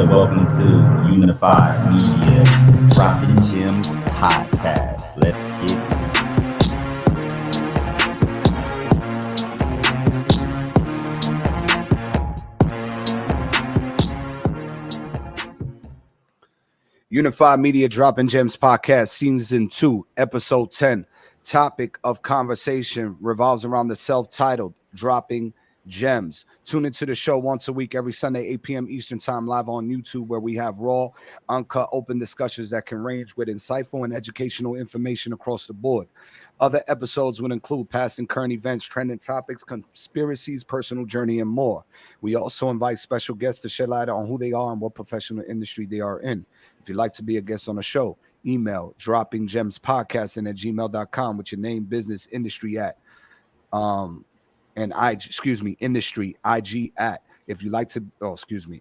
good? Welcome to Unified Media Dropping Gems podcast. Let's get it. Unified Media Dropping Gems podcast, season 2, episode 10. Topic of conversation revolves around the self-titled Dropping Gems. Tune into the show once a week, every Sunday, 8 p.m. Eastern Time, live on YouTube, where we have raw, uncut, open discussions that can range with insightful and educational information across the board. Other episodes would include past and current events, trending topics, conspiracies, personal journey, and more. We also invite special guests to shed light on who they are and what professional industry they are in. If you'd like to be a guest on the show, email droppinggemspodcasting at gmail.com with your name, business, industry at industry IG at. If you like to,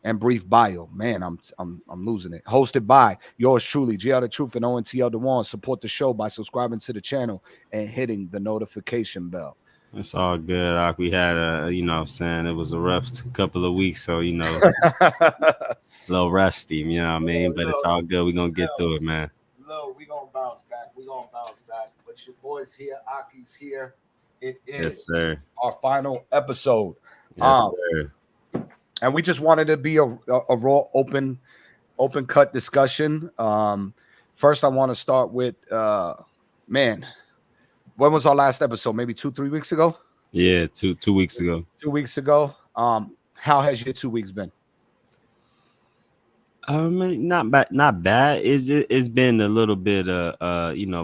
and brief bio. Man, I'm losing it. Hosted by yours truly, GL the Truth and ONTL Dewan. Support the show by subscribing to the channel and hitting the notification bell. It's all good. We had it was a rough couple of weeks, so a little rusty, you know what I mean? But it's all good. We're gonna get through it, man. We're gonna bounce back. But your boys here, Aki's here. It is Yes, sir. our final episode. Yes, sir. And we just wanted to be a raw, open cut discussion. First, I want to start with when was our last episode? Maybe 2-3 weeks ago? Yeah, two weeks ago. 2 weeks ago. How has your 2 weeks been? Not bad. It's been a little bit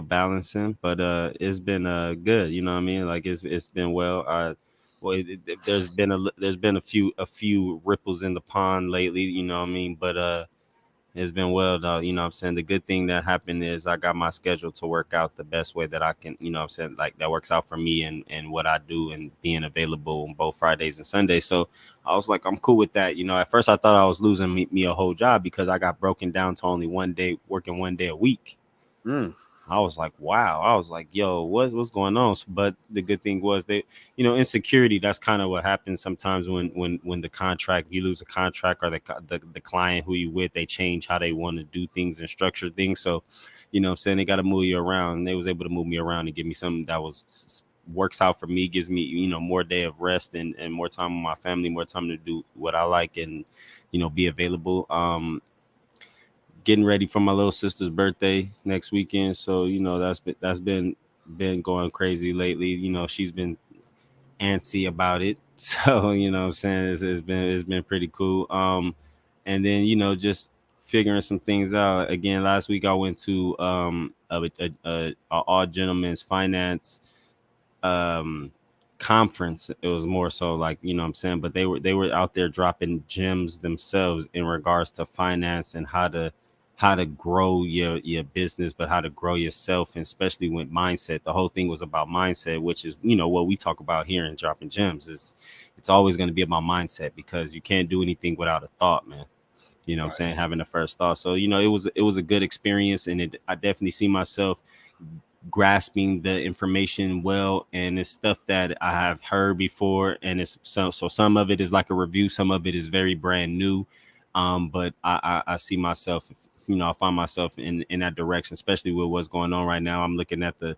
balancing, but it's been good. You know what I mean? Like it's been well. There's been a few ripples in the pond lately. You know what I mean? But it's been well, though. You know what I'm saying? The good thing that happened is I got my schedule to work out the best way that I can, you know what I'm saying? Like that works out for me and what I do and being available on both Fridays and Sundays. So I was like, I'm cool with that. You know, at first I thought I was losing me a whole job because I got broken down to only working 1 day a week. I was like, wow. I was like, yo, what's going on? But the good thing was insecurity. That's kind of what happens sometimes when the contract, you lose a contract or the client who you with, they change how they want to do things and structure things. So, you know what I'm saying, they got to move you around. And they was able to move me around and give me something that works out for me, gives me, more day of rest and more time with my family, more time to do what I like and, be available. Getting ready for my little sister's birthday next weekend, so that's been going crazy lately. She's been antsy about it, so what I'm saying, it's been pretty cool. And then just figuring some things out. Again, last week I went to a all gentlemen's finance conference. It was more so like, what I'm saying, but they were out there dropping gems themselves in regards to finance and how to grow your business, but how to grow yourself, and especially with mindset. The whole thing was about mindset, which is, what we talk about here in Dropping Gems. It's always going to be about mindset, because you can't do anything without a thought, man. What I'm saying, having the first thought. So, it was a good experience, and I definitely see myself grasping the information well, and it's stuff that I have heard before, and it's so some of it is like a review, some of it is very brand new. But I see myself, I find myself in that direction, especially with what's going on right now. I'm looking at the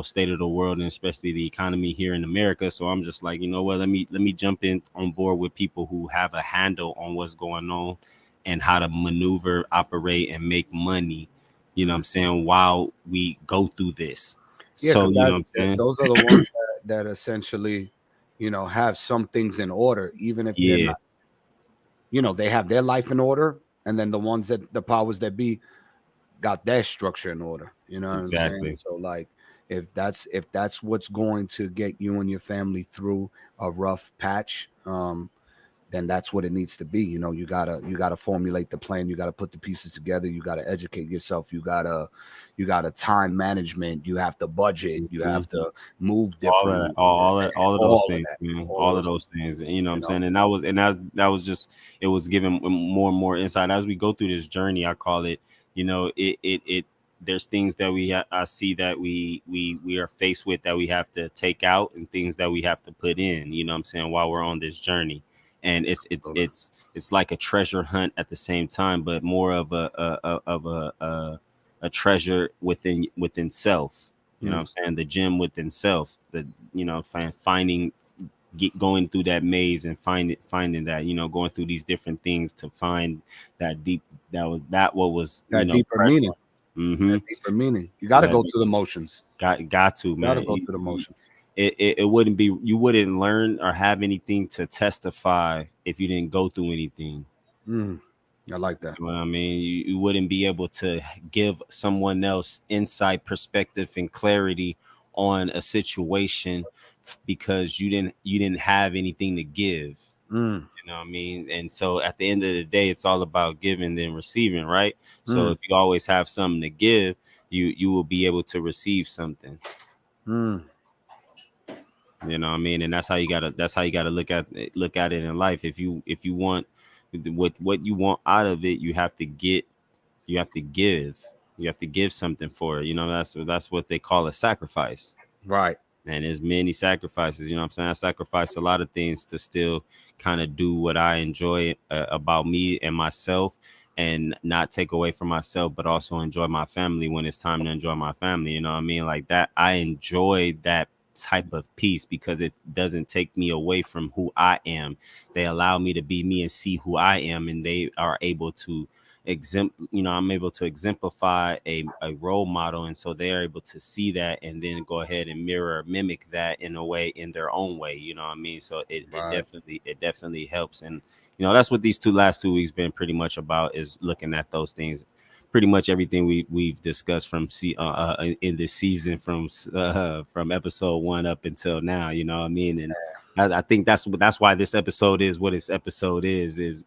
state of the world, and especially the economy here in America. So I'm just like, let me jump in on board with people who have a handle on what's going on and how to maneuver, operate, and make money. What I'm saying, while we go through this. Yeah, so what I'm saying, those are the ones that essentially, have some things in order, even if they're not, they have their life in order. And then the ones that the powers that be got their structure in order, what I'm saying? So like, if that's what's going to get you and your family through a rough patch, then that's what it needs to be. You gotta formulate the plan. You gotta put the pieces together. You gotta educate yourself. You gotta time management. You have to budget. You have to move different. All of those things, man. All of those things. And what I'm saying? And that was just, it was giving more and more insight as we go through this journey. I call it, there's things that I see that we are faced with that we have to take out, and things that we have to put in, what I'm saying, while we're on this journey. and it's like a treasure hunt at the same time, but more of a treasure within self. You know what I'm saying? The gym within self. The finding going through that maze and finding that, going through these different things to find that deep what was that deeper meaning. Mm-hmm. That deeper meaning. You got to go through the motions. Got to, man. Got to go through the motions. You wouldn't learn or have anything to testify if you didn't go through anything. I like that. You know what I mean? You wouldn't be able to give someone else insight, perspective, and clarity on a situation because you didn't have anything to give. You know what I mean? And so at the end of the day, it's all about giving and receiving, right? So if you always have something to give, you will be able to receive something. You know what I mean? And that's how you gotta look at it in life. If you want what you want out of it, you have to give. You have to give something for it. That's what they call a sacrifice. Right. And there's many sacrifices. You know what I'm saying? I sacrifice a lot of things to still kind of do what I enjoy about me and myself, and not take away from myself, but also enjoy my family when it's time to enjoy my family. You know what I mean? Like that. I enjoy that type of peace because it doesn't take me away from who I am. They allow me to be me and see who I am, and they are able to I'm able to exemplify a role model, and so they're able to see that and then go ahead and mimic that in their own way. You know what I mean? So it definitely helps. And that's what these last 2 weeks been pretty much about, is looking at those things. Pretty much everything we've discussed from in this season, from episode 1 up until now. You know what I mean? And I think that's why this episode is what this episode is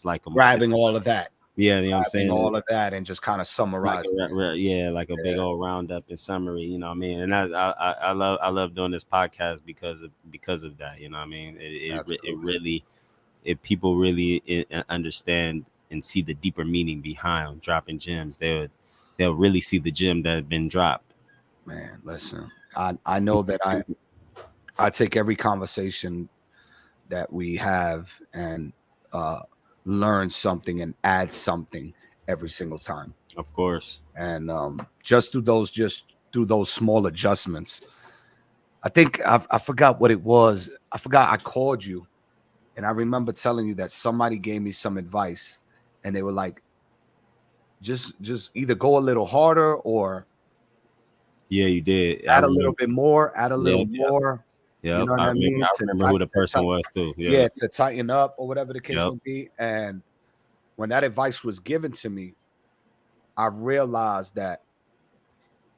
like grabbing all of that. Yeah, you know what I'm saying? All of that and just kind of summarize. Like a big old roundup and summary, you know what I mean? And I love doing this podcast because of that, you know what I mean? If people really understand and see the deeper meaning behind dropping gems, they'll really see the gem that has been dropped. Man, listen, I know that I take every conversation that we have and learn something and add something every single time. Of course. And just through those small adjustments. I think I forgot what it was. I forgot I called you, and I remember telling you that somebody gave me some advice, and they were like, just either go a little harder or you did add a little bit more, add a little more. Yeah, you know what I mean? I remember who the person was too. Yeah, to tighten up or whatever the case may be. And when that advice was given to me, I realized that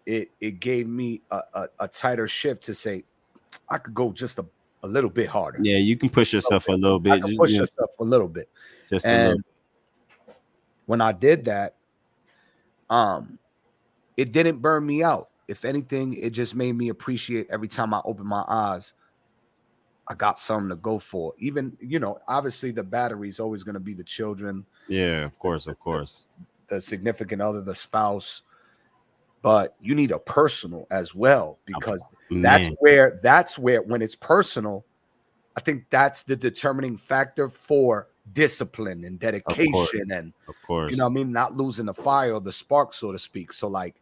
it gave me a tighter shift to say I could go just a little bit harder. Yeah, you can push yourself a little bit. I can push yourself a little bit. Just a little. When I did that, it didn't burn me out. If anything, it just made me appreciate every time I open my eyes, I got something to go for. Even, obviously the battery is always going to be the children. Yeah, of course. The significant other, the spouse. But you need a personal as well, because that's where when it's personal, I think that's the determining factor for discipline and dedication. And, of course, you know what I mean? Not losing the fire or the spark, so to speak. So like,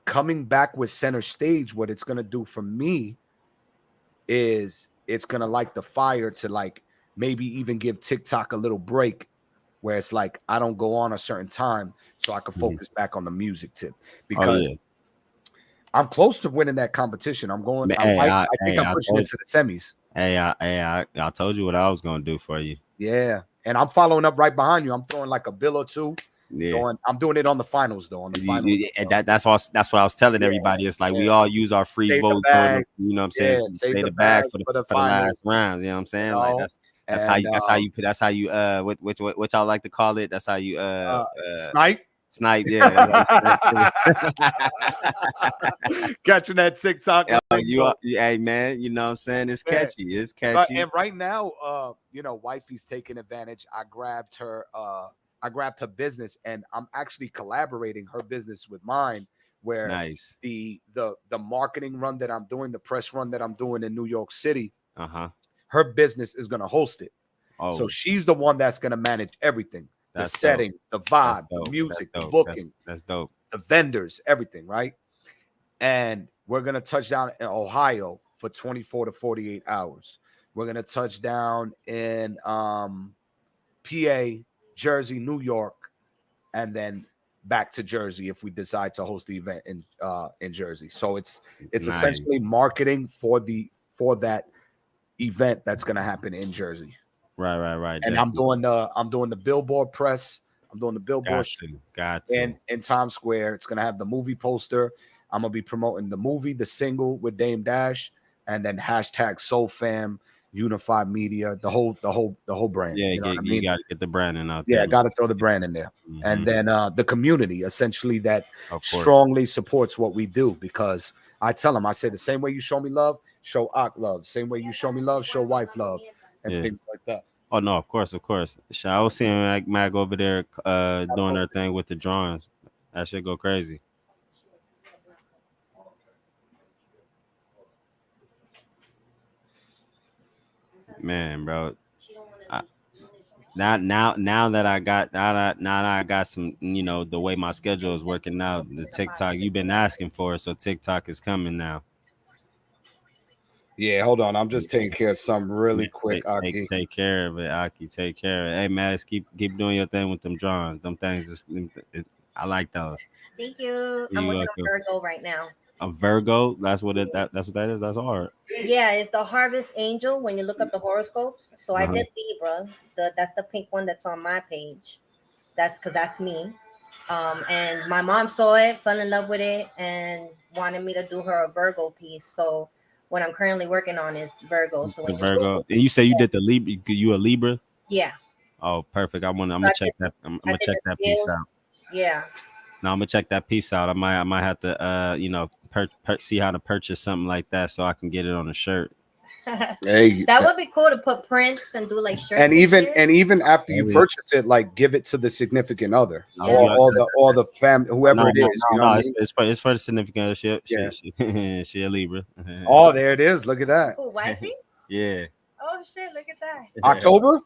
coming back with center stage, what it's going to do for me is it's going to light the fire to like maybe even give TikTok a little break where it's like I don't go on a certain time so I can focus back on the music tip, because I'm close to winning that competition. I'm going. I think I'm pushing it to the semis. I told you what I was going to do for you. Yeah, and I'm following up right behind you. I'm throwing like a bill or two. Yeah. I'm doing it on the finals though. That's what I was telling everybody. It's like we all use our free vote. You know what I'm saying? Save the bag for the last rounds. You know what I'm saying? Like that's how you what y'all like to call it. That's how you snipe. Yeah. Catching that TikTok. Hey man, you know what I'm saying? It's catchy. It's catchy. And right now, wifey's taking advantage. I grabbed her business, and I'm actually collaborating her business with mine, where the marketing run that I'm doing, the press run that I'm doing in New York City, her business is going to host it. Oh, So she's the one that's going to manage everything. The That's setting, the vibe, dope. the music, That's the dope. booking, that's dope. the vendors, everything, right? And we're going to touch down in Ohio for 24 to 48 hours. We're going to touch down in PA, Jersey, New York, and then back to Jersey if we decide to host the event in Jersey. So it's Nice. essentially marketing for that event that's going to happen in Jersey. Right. And Definitely. I'm doing the billboard press. I'm doing the billboard Got to. in Times Square. It's gonna have the movie poster. I'm gonna be promoting the movie, the single with Dame Dash, and then hashtag SoulFam, Unified Media, the whole brand. Yeah, You know what I you mean? got to get the branding out Yeah, there. I got to throw the brand in there, Mhm. and then the community essentially that Of course. strongly supports what we do, because I tell them, I say the same way you show me love, show Ak love. Same way you show me love, show wife love, and Yeah. things like that. Oh no, of course. I was seeing Mag over there doing her thing with the drawings. That shit go crazy. Man, bro. Now that I got some, the way my schedule is working out, the TikTok you've been asking for, so TikTok is coming now. Yeah, hold on. I'm just taking care of something really quick, Aki. Take care of it, Aki. Take care of it. Hey, Max, keep doing your thing with them drawings. Them things, I like those. Thank you. I'm working on Virgo right now. A Virgo? That's what that is. That's hard. Yeah, it's the Harvest Angel when you look up the horoscopes. So I did Libra. That's the pink one that's on my page. That's because that's me. And my mom saw it, fell in love with it, and wanted me to do her a Virgo piece. So what I'm currently working on is Virgo. So when Virgo, and you say you did the Libra, you a Libra? Yeah. Oh, perfect. I'm gonna check that. I'm gonna check that piece out. Yeah. No, I'm gonna check that piece out. I might have to see how to purchase something like that so I can get it on a shirt. Hey, that would be cool to put prints and do like shirts. And even after you purchase it, like give it to the significant other, or the family, whoever it is. It's for the significant other. She a Libra. Oh, there it is. Look at that. Oh, wifey? Yeah. Oh shit! Look at that. October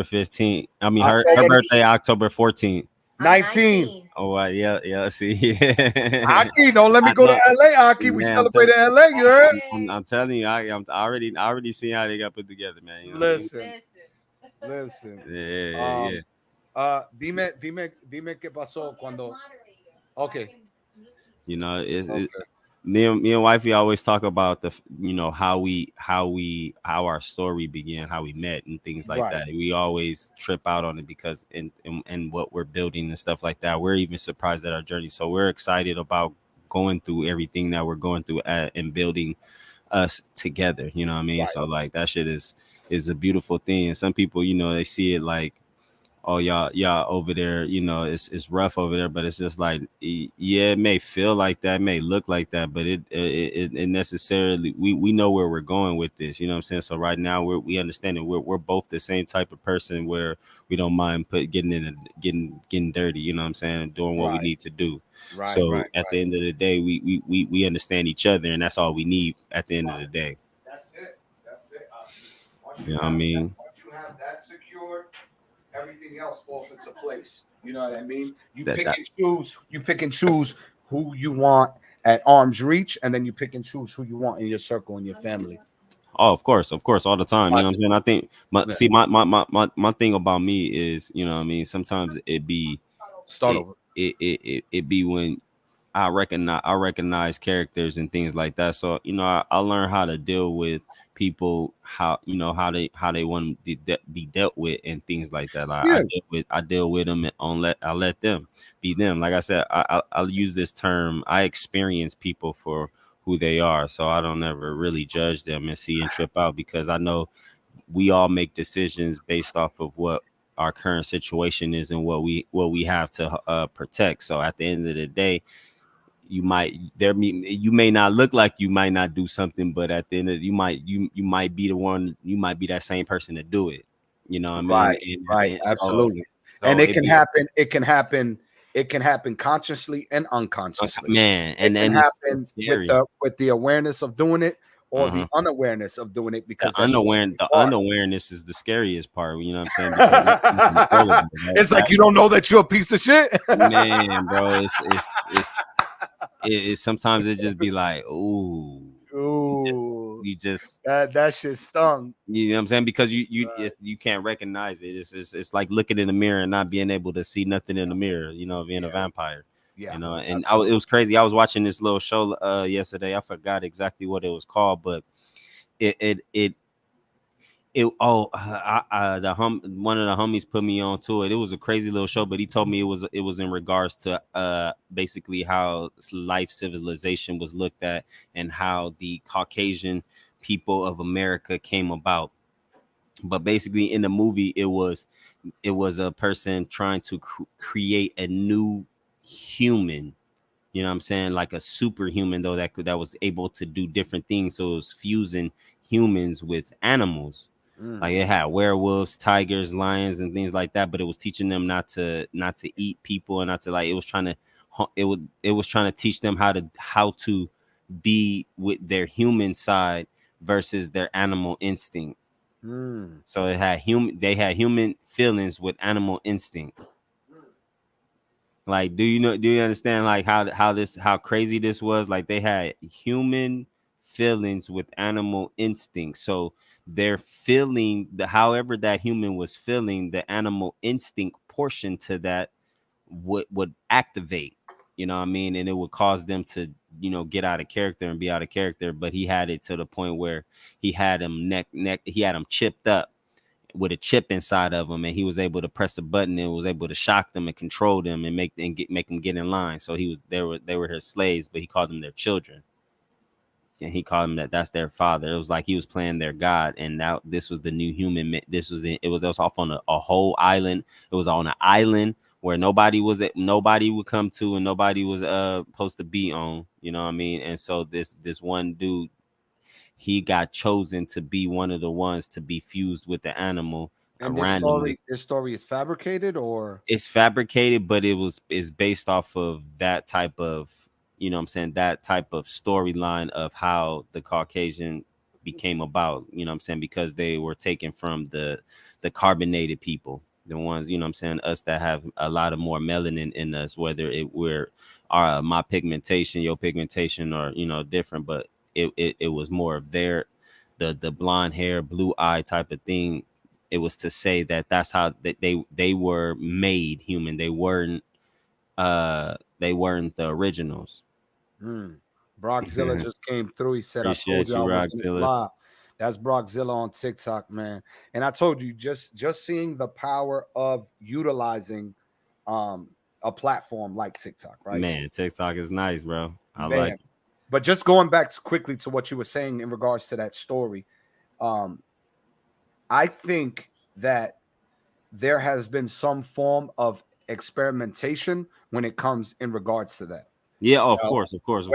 15th. I mean, her birthday October 14th. 19. Oh, yeah. See, Aki, don't let me go to LA. Aki, we celebrate in LA. You heard? I'm telling you, I already seen how they got put together, man. You know Listen. Yeah. Dime qué pasó cuando. Okay. Me and wifey always talk about how our story began, how we met, and things like that. We always trip out on it because and what we're building and stuff like that. We're even surprised at our journey, so we're excited about going through everything that we're going through and building us together. You know what I mean? Right. So like that shit is a beautiful thing. And some people, they see it like, oh, y'all over there, it's rough over there, but it's just like, yeah, it may feel like that, may look like that, but it necessarily, we know where we're going with this, you know what I'm saying? So right now we understand that we're both the same type of person where we don't mind getting dirty, you know what I'm saying, and doing what we need to do. Right, so at the end of the day, we understand each other, and that's all we need at the end of the day. That's it. You know what I mean? Once you have that secured, everything else falls into place. You know what I mean? You pick and choose who you want at arm's reach, and then you pick and choose who you want in your circle and your family. Oh, of course, all the time. You know what I'm saying? I think my thing about me is, you know what I mean, sometimes it be it be when I recognize characters and things like that. So, I learn how to deal with people, how they want to be dealt with and things like that. Like I deal with them and I let them be them. Like I said, I'll use this term. I experience people for who they are, so I don't ever really judge them and see and trip out, because I know we all make decisions based off of what our current situation is and what we have to protect. So at the end of the day, you may not look like you might not do something, but at the end of you might be the one, you might be that same person to do it. You know what I mean? Right. Absolutely. So and it can happen consciously and unconsciously. Man, and happen with the awareness of doing it, or the unawareness of doing it, because the unawareness is the scariest part. You know what I'm saying? Because it's like you don't know that you're a piece of shit. Man, bro, it's sometimes it just be like, ooh, you just that shit stung. You know what I'm saying? Because you can't recognize it. It's like looking in the mirror and not being able to see nothing in the mirror. You know, being a vampire. Yeah, you know, and it was crazy. I was watching this little show yesterday. I forgot exactly what it was called, but one of the homies put me on to it. It was a crazy little show, but he told me it was in regards to basically how life civilization was looked at and how the Caucasian people of America came about. But basically in the movie, it was a person trying to create a new human. You know what I'm saying? Like a superhuman, though, that was able to do different things. So it was fusing humans with animals. Like it had werewolves, tigers, lions, and things like that. But it was teaching them not to eat people, and not to it was trying to teach them how to be with their human side versus their animal instinct. So they had human feelings with animal instincts. Like, do you understand like how crazy this was? Like they had human feelings with animal instincts. So they're feeling however that human was feeling, the animal instinct portion to that would activate, you know what I mean? And it would cause them to, get out of character and be out of character. But he had it to the point where he had him he had him chipped up with a chip inside of him, and he was able to press a button and was able to shock them and control them and make them get in line. So they were his slaves, but he called them their children. And he called them that's their father. It was like he was playing their god, and now this was the new human. It was off on a whole island. It was on an island where nobody would come to, and nobody was supposed to be on. You know what I mean? And so this one dude, he got chosen to be one of the ones to be fused with the animal. And this story is fabricated, or it's fabricated, but it's based off of that type of. You know what I'm saying? That type of storyline of how the Caucasian became about, you know what I'm saying? Because they were taken from the carbonated people, the ones, you know what I'm saying? Us that have a lot of more melanin in us, whether my pigmentation, your pigmentation, or, different, but it was more of the blonde hair, blue eye type of thing. It was to say that's how they were made human. They weren't the originals. Brockzilla just came through. He said, "I told you I was gonna fly." That's Brockzilla on TikTok, man. And I told you, just seeing the power of utilizing a platform like TikTok, right? Man, TikTok is nice, bro. I like it. But just going back quickly to what you were saying in regards to that story, I think that there has been some form of experimentation when it comes in regards to that. Yeah, of course. What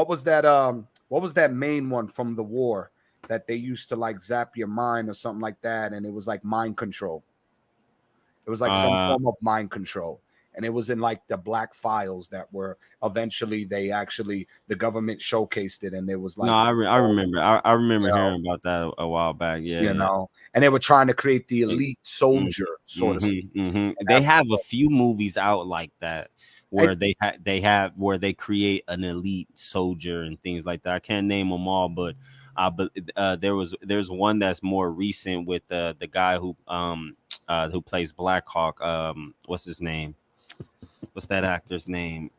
was that main one from the war that they used to like zap your mind or something like that, and it was like mind control. It was like some form of mind control, and it was in like the black files that were eventually the government showcased it, and it was like, no, I remember hearing about that a while back. Yeah, and they were trying to create the elite soldier sort of thing. They have a few movies out like that where they create an elite soldier and things like that. I can't name them all, but there's one that's more recent with the guy who plays Black Hawk. What's his name? What's that actor's name?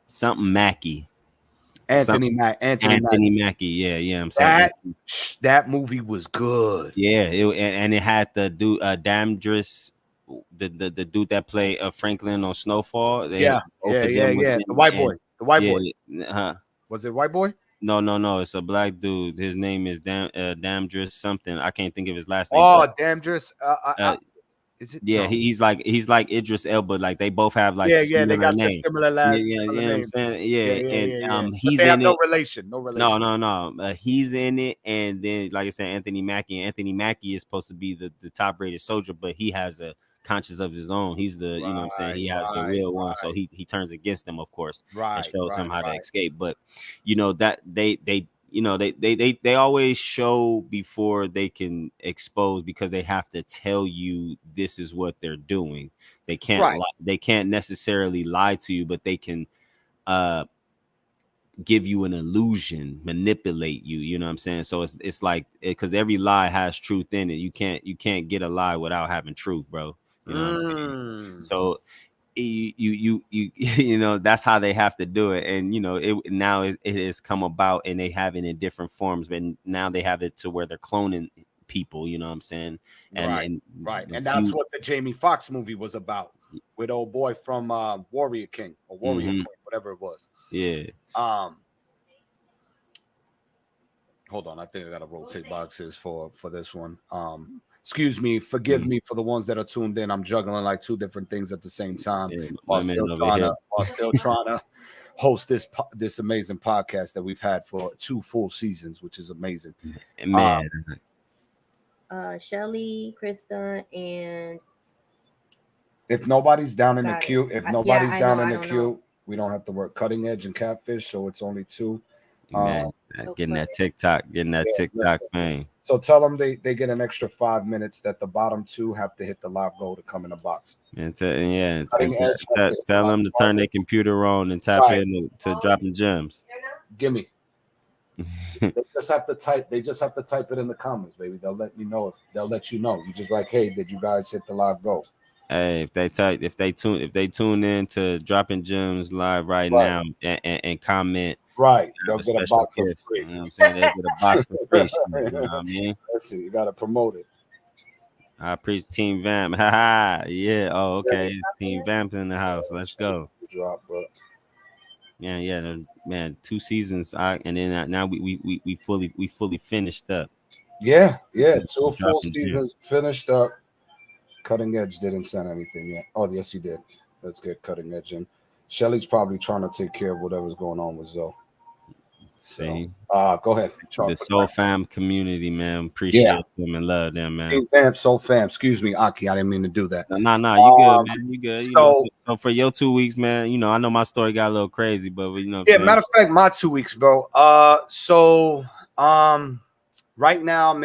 Something Mackie. Anthony Mackie. Yeah. I'm saying that movie was good. Yeah, it had the dude Damdris. The dude that played Franklin on Snowfall. The white boy. Was it white boy? No. It's a black dude. His name is Damdris something. I can't think of his last name. Oh, Damdris. Is it? Yeah, no. he's like Idris Elba. Like they both have like they got the similar last. Yeah, you know what I'm saying? And he's in no relation. No. He's in it, and then like I said, Anthony Mackie is supposed to be the top rated soldier, but he has a conscious of his own. He's the, you know what I'm saying, he has the real one. So he turns against them, of course, and shows him how to escape. But you know that they you know they always show before they can expose, because they have to tell you this is what they're doing. They can't they can't necessarily lie to you, but they can give you an illusion, manipulate you, you know what I'm saying? So it's like, because every lie has truth in it. You can't get a lie without having truth, bro. You know what I'm saying? So you you know, that's how they have to do it. And you know, it has come about, and they have it in different forms, but now they have it to where they're cloning people, you know what I'm saying? And that's what the Jamie Foxx movie was about, with old boy from Warrior King or Warrior Queen, whatever it was. Yeah. Hold on, I think I gotta rotate boxes for this one. Excuse me, forgive me for the ones that are tuned in. I'm juggling like two different things at the same time, while still trying to host this amazing podcast that we've had for 2 full seasons, which is amazing. Man, Shelly, Krista, and if nobody's down in the queue, we don't have to work Cutting Edge and Catfish, so it's only 2. Man, getting that TikTok fame. So tell them they get an extra 5 minutes, that the bottom 2 have to hit the live goal to come in the box. And tell them to turn their computer on and tap in to dropping gems. Gimme. They just have to type it in the comments, baby. They'll let you know. You just like, hey, did you guys hit the live goal? Hey, if they tune in to Dropping Gems live right now and comment, they'll get a box for free. You know what I'm saying? They'll get a box for free. You know what I mean? Let's see, you gotta promote it. I appreciate Team Vamp. Haha, yeah. Oh, okay. It's Team Vamp's in the house. Let's go. Yeah, man. 2 seasons, and then now we fully finished up. Yeah. 2 full seasons finished up. Cutting Edge didn't send anything yet. Oh, yes, he did. Let's get Cutting Edge in. Shelly's probably trying to take care of whatever's going on with Zoe. See, go ahead. The Soul Fam community, man. Appreciate them and love them, man. Team Fam, Soul Fam. Excuse me, Aki. I didn't mean to do that. No, you good, man. You good. So for your 2 weeks, man. You know, I know my story got a little crazy, but you know. Yeah, matter of fact, my 2 weeks, bro. Right now, I'm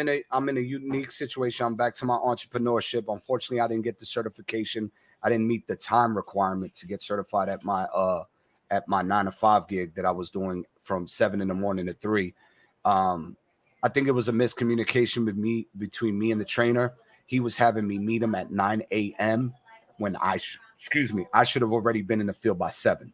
in a unique situation. I'm back to my entrepreneurship. Unfortunately, I didn't get the certification. I didn't meet the time requirement to get certified at my 9-to-5 gig that I was doing from 7 a.m. to 3. I think it was a miscommunication between me and the trainer. He was having me meet him at 9 a.m. when I should have already been in the field by 7.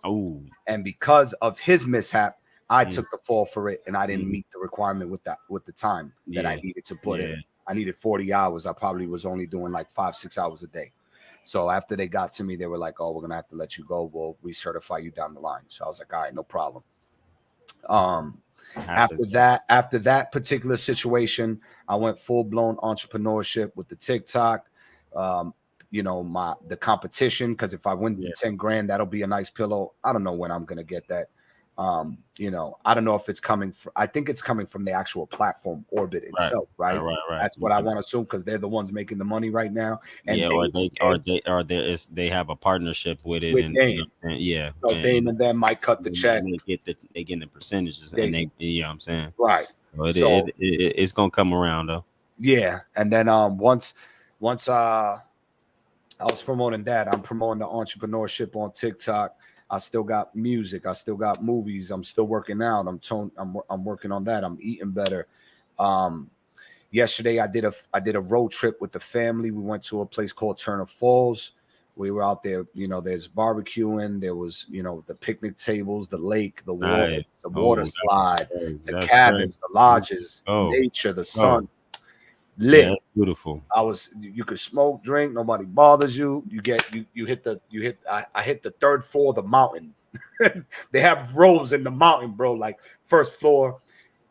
Oh, and because of his mishap, I took the fall for it, and I didn't meet the requirement with the time that I needed to put in. I needed 40 hours. I probably was only doing like 5-6 hours a day. So after they got to me, they were like, "Oh, we're gonna have to let you go. We'll recertify you down the line." So I was like, "All right, no problem." After that particular situation, I went full blown entrepreneurship with the TikTok. The competition, because if I win the 10 grand, that'll be a nice pillow. I don't know when I'm gonna get that. I don't know if it's coming from, I think it's coming from the actual platform Orbit itself, right? That's what I want to assume, because they're the ones making the money right now. And they have a partnership with it, with Dame. So Dame and them might cut the check. They get the percentages, and they, you know what I'm saying, right? So it's gonna come around though. Yeah, and then once I was promoting that, I'm promoting the entrepreneurship on TikTok. I still got music. I still got movies. I'm still working out. I'm working on that. I'm eating better. Yesterday I did a road trip with the family. We went to a place called Turner Falls. We were out there. There's barbecuing. There was the picnic tables, the lake, the water, the water slide, the cabins, the lodges, nature, the sun. Lit. Yeah, beautiful. You could smoke, drink, nobody bothers you. I hit the 3rd floor of the mountain. They have rows in the mountain, bro. Like first floor,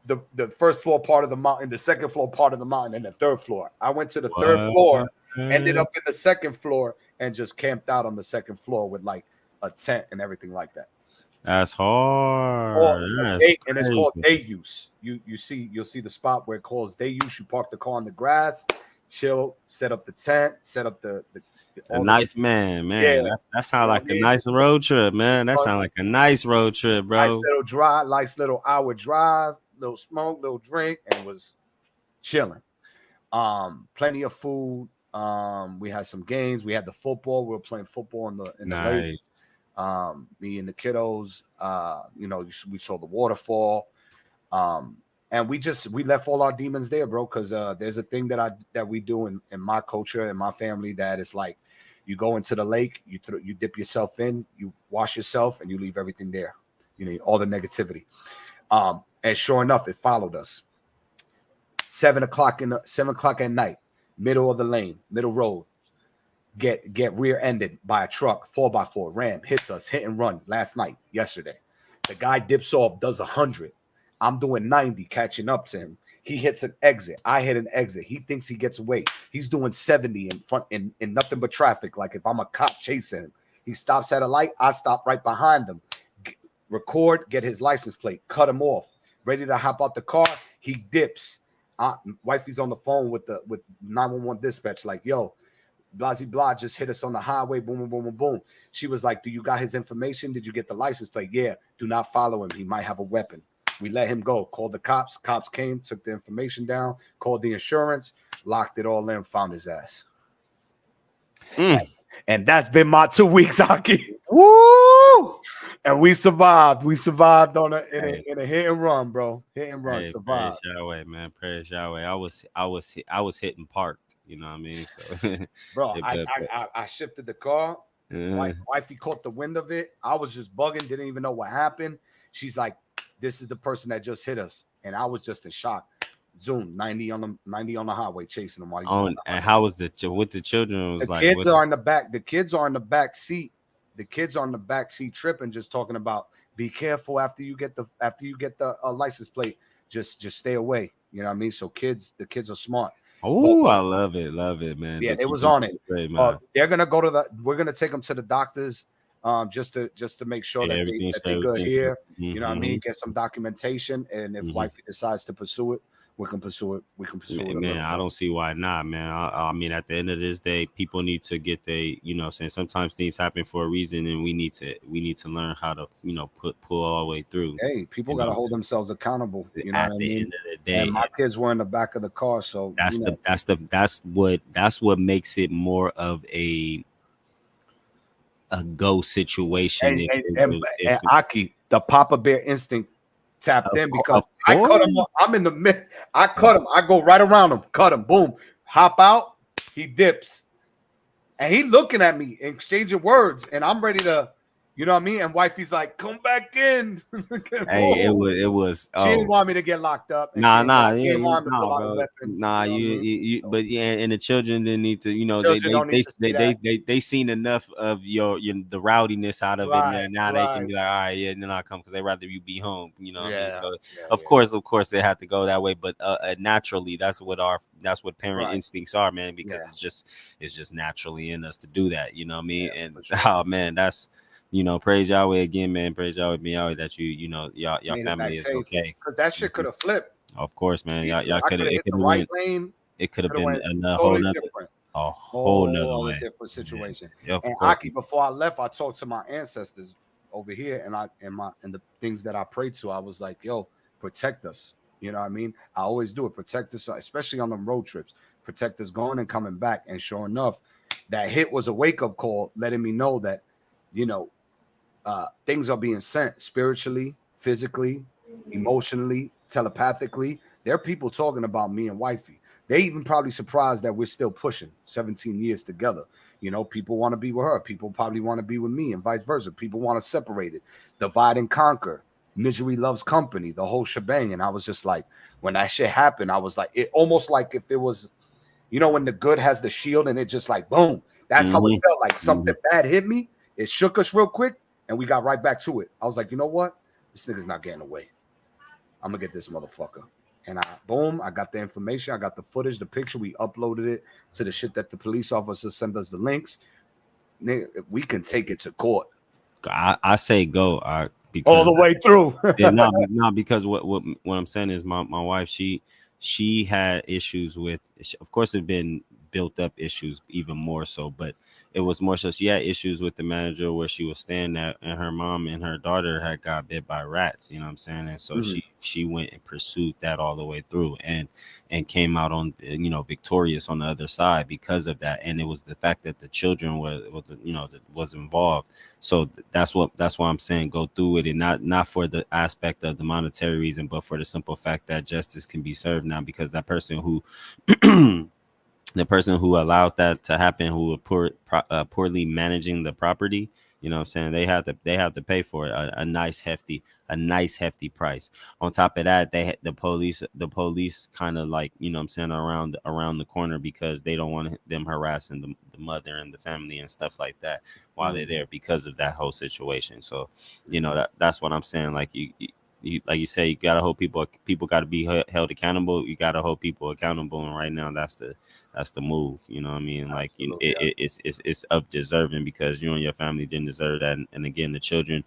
the first floor part of the mountain, the second floor part of the mountain, and the 3rd floor. I went to the 3rd floor, ended up in the 2nd floor, and just camped out on the 2nd floor with like a tent and everything like that. That's hard. And it's called day use. You'll see the spot where it calls day use. You park the car on the grass, chill, set up the tent, set up the a nice man. Yeah. That sounds like a nice road trip, man. That sounds like a nice road trip, bro. Nice little drive, nice little hour drive, little smoke, little drink, and was chilling. Plenty of food. We had some games. We had the football. We were playing football in the lake. Me and the kiddos. We saw the waterfall. And we left all our demons there, bro. Because there's a thing that we do in my culture and my family that is like, you go into the lake, you dip yourself in, you wash yourself, and you leave everything there. You know, all the negativity. And sure enough, it followed us. 7 o'clock at night, middle of the lane, middle road. Get rear-ended by a truck, 4x4, Ram, hits us, hit and run yesterday. The guy dips off, does 100. I'm doing 90, catching up to him. He hits an exit. I hit an exit. He thinks he gets away. He's doing 70 in front in nothing but traffic. Like if I'm a cop chasing him. He stops at a light. I stop right behind him. Record, get his license plate, cut him off. Ready to hop out the car. He dips. Wifey's on the phone with 911 dispatch. Like, yo, Blasey Blah just hit us on the highway. Boom, boom, boom, boom, boom. She was like, do you got his information? Did you get the license plate? Yeah. Do not follow him. He might have a weapon. We let him go. Called the cops. Cops came, took the information down, called the insurance, locked it all in, found his ass. And that's been my 2 weeks, Aki. Woo! And we survived. We survived in a hit and run, bro. Hit and run. Survived. Praise Yahweh, man. Praise Yahweh. I was hitting parked. You know what I mean? So, bro, I shifted the car. Wifey caught the wind of it. I was just bugging. Didn't even know what happened. She's like, this is the person that just hit us. And I was just in shock. Zoom 90 on the highway chasing them. And how was with the children? The kids are in the back. The kids are in the back seat. The kids are in the back seat tripping, just talking about be careful after you get the license plate. Just stay away. You know what I mean? So the kids are smart. Oh, I love it, man. Yeah, it was on it. They're gonna go we're gonna take them to the doctors. Just to make sure that they're good here. You know what I mean? Get some documentation, and if wifey decides to pursue it, we can pursue it. Man, I don't see why not, man. I mean, at the end of this day, people need to get saying sometimes things happen for a reason, and we need to learn how to, pull all the way through. Hey, people got to hold themselves accountable. You know what I mean? End of the day, and my kids were in the back of the car, so that's what makes it more of a go situation. And Aki, the Papa Bear instinct tapped in because I cut him. I'm in the mid. I cut him. I go right around him, cut him, boom, hop out. He dips, and he looking at me, exchanging words, and I'm ready to, you know what I mean. And wifey's like, "Come back in." Hey, it was. She didn't want me to get locked up. Bro. And the children didn't need to. They seen enough of the rowdiness out of it. And now they can be like, all right, yeah, then I'll come because they rather you be home. You know what I mean? So of course, they have to go that way. But naturally, that's what parent instincts are, man. Because it's just naturally in us to do that. You know what I mean? And oh man, that's. Praise Yahweh again, man. Praise Yahweh, that y'all family is okay. Because that shit could have flipped. Of course, man. Y'all could have hit the right lane. It could have been a whole nother different situation. Yep, and Aki, before I left, I talked to my ancestors over here, and the things that I prayed to, I was like, "Yo, protect us." You know what I mean? I always do it. Protect us, especially on them road trips. Protect us going and coming back. And sure enough, that hit was a wake up call, letting me know that, things are being sent spiritually, physically, emotionally, telepathically. There are people talking about me and wifey. They even probably surprised that we're still pushing 17 years together. People want to be with her. People probably want to be with me and vice versa. People want to separate it, divide and conquer. Misery loves company, the whole shebang. And I was just like, when that shit happened, I was like, it almost like if it was, when the good has the shield and it just like, boom. That's how it felt. Like something bad hit me. It shook us real quick. And we got right back to it. I was like, you know what? This nigga's not getting away. I'm going to get this motherfucker. And I got the information. I got the footage, the picture. We uploaded it to the shit that the police officers send us the links. Nigga, we can take it to court. I say go. All the way through. Because what I'm saying is my wife, she she had issues with, of course, it been built up issues even more so, but it was more so she had issues with the manager where she was staying at, and her mom and her daughter had got bit by rats, you know what I'm saying? And so she went and pursued that all the way through, and came out on, victorious on the other side because of that. And it was the fact that the children was involved. So that's why I'm saying go through it, and not for the aspect of the monetary reason, but for the simple fact that justice can be served now, because that person who the person who allowed that to happen, who were poorly managing the property, you know what I'm saying, they have to pay for it, a nice hefty price. On top of that, the police kind of, like, you know what I'm saying, around the corner, because they don't want them harassing the mother and the family and stuff like that while they're there, because of that whole situation. So, that's what I'm saying. Like, you like you say, you gotta hold people got to be held accountable. You gotta hold people accountable, and right now that's the move. You know what I mean? Like, it's up deserving, because you and your family didn't deserve that, and again, the children,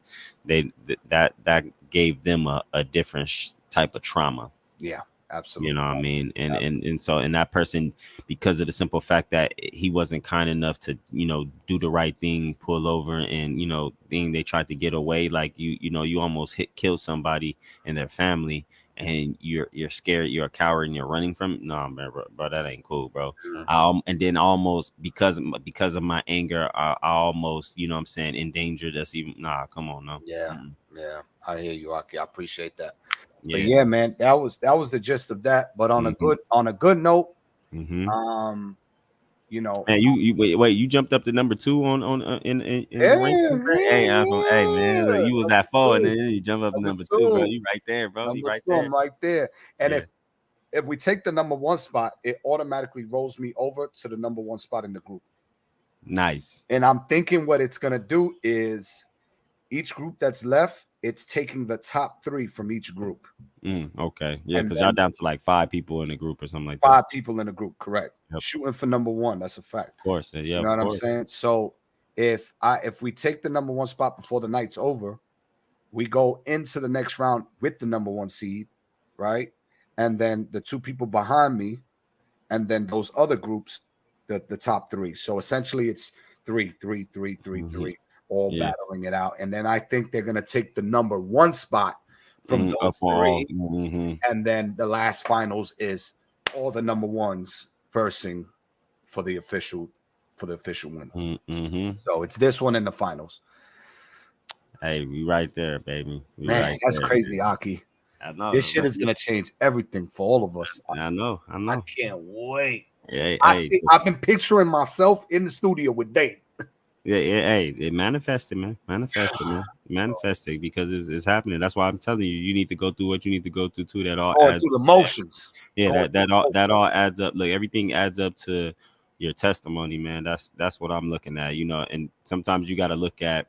that gave them a different type of trauma. Yeah, absolutely. You know what I mean? And so that person, because of the simple fact that he wasn't kind enough to, do the right thing, pull over, and, they tried to get away. Like, you almost killed somebody and their family, and you're scared, you're a coward, and you're running from. No, man, bro, that ain't cool, bro. And then almost because of my anger, I almost, you know what I'm saying, endangered us even. Nah, come on, no. Yeah, I hear you, Aki. I appreciate that. Yeah. But yeah, man, that was the gist of that. But on a good note, and you wait, you jumped up to number 2 on in the ranking. Hey, man, look, you was at 4, and then you jump up to number 2, bro. You right there, bro. You right there. I'm right there. And if we take the number 1 spot, it automatically rolls me over to the number 1 spot in the group. Nice. And I'm thinking what it's gonna do is each group that's left, it's taking the top 3 from each group. Okay. Yeah, because y'all down to like 5 people in the group or something like that. 5 that. people in the group, correct. Yep. Shooting for number 1, that's a fact. Of course. Yeah. You know what I'm saying? So if we take the number 1 spot before the night's over, we go into the next round with the number 1 seed, right? And then the 2 people behind me, and then those other groups, the top 3. So essentially it's 3, 3, 3, 3, 3. All battling it out, and then I think they're gonna take the number 1 spot from those 3, and then the last finals is all the number 1s versing for the official winner. So it's this one in the finals. Hey, we right there, baby. Man, that's crazy, Aki. I know this shit is gonna change everything for all of us. I know. I can't wait. I've been picturing myself in the studio with Dave. It manifested, man. Manifested, because it's happening. That's why I'm telling you, you need to go through what you need to go through too. That all adds through the motions. Yeah, that all adds up. Look, everything adds up to your testimony, man. That's what I'm looking at, and sometimes you got to look at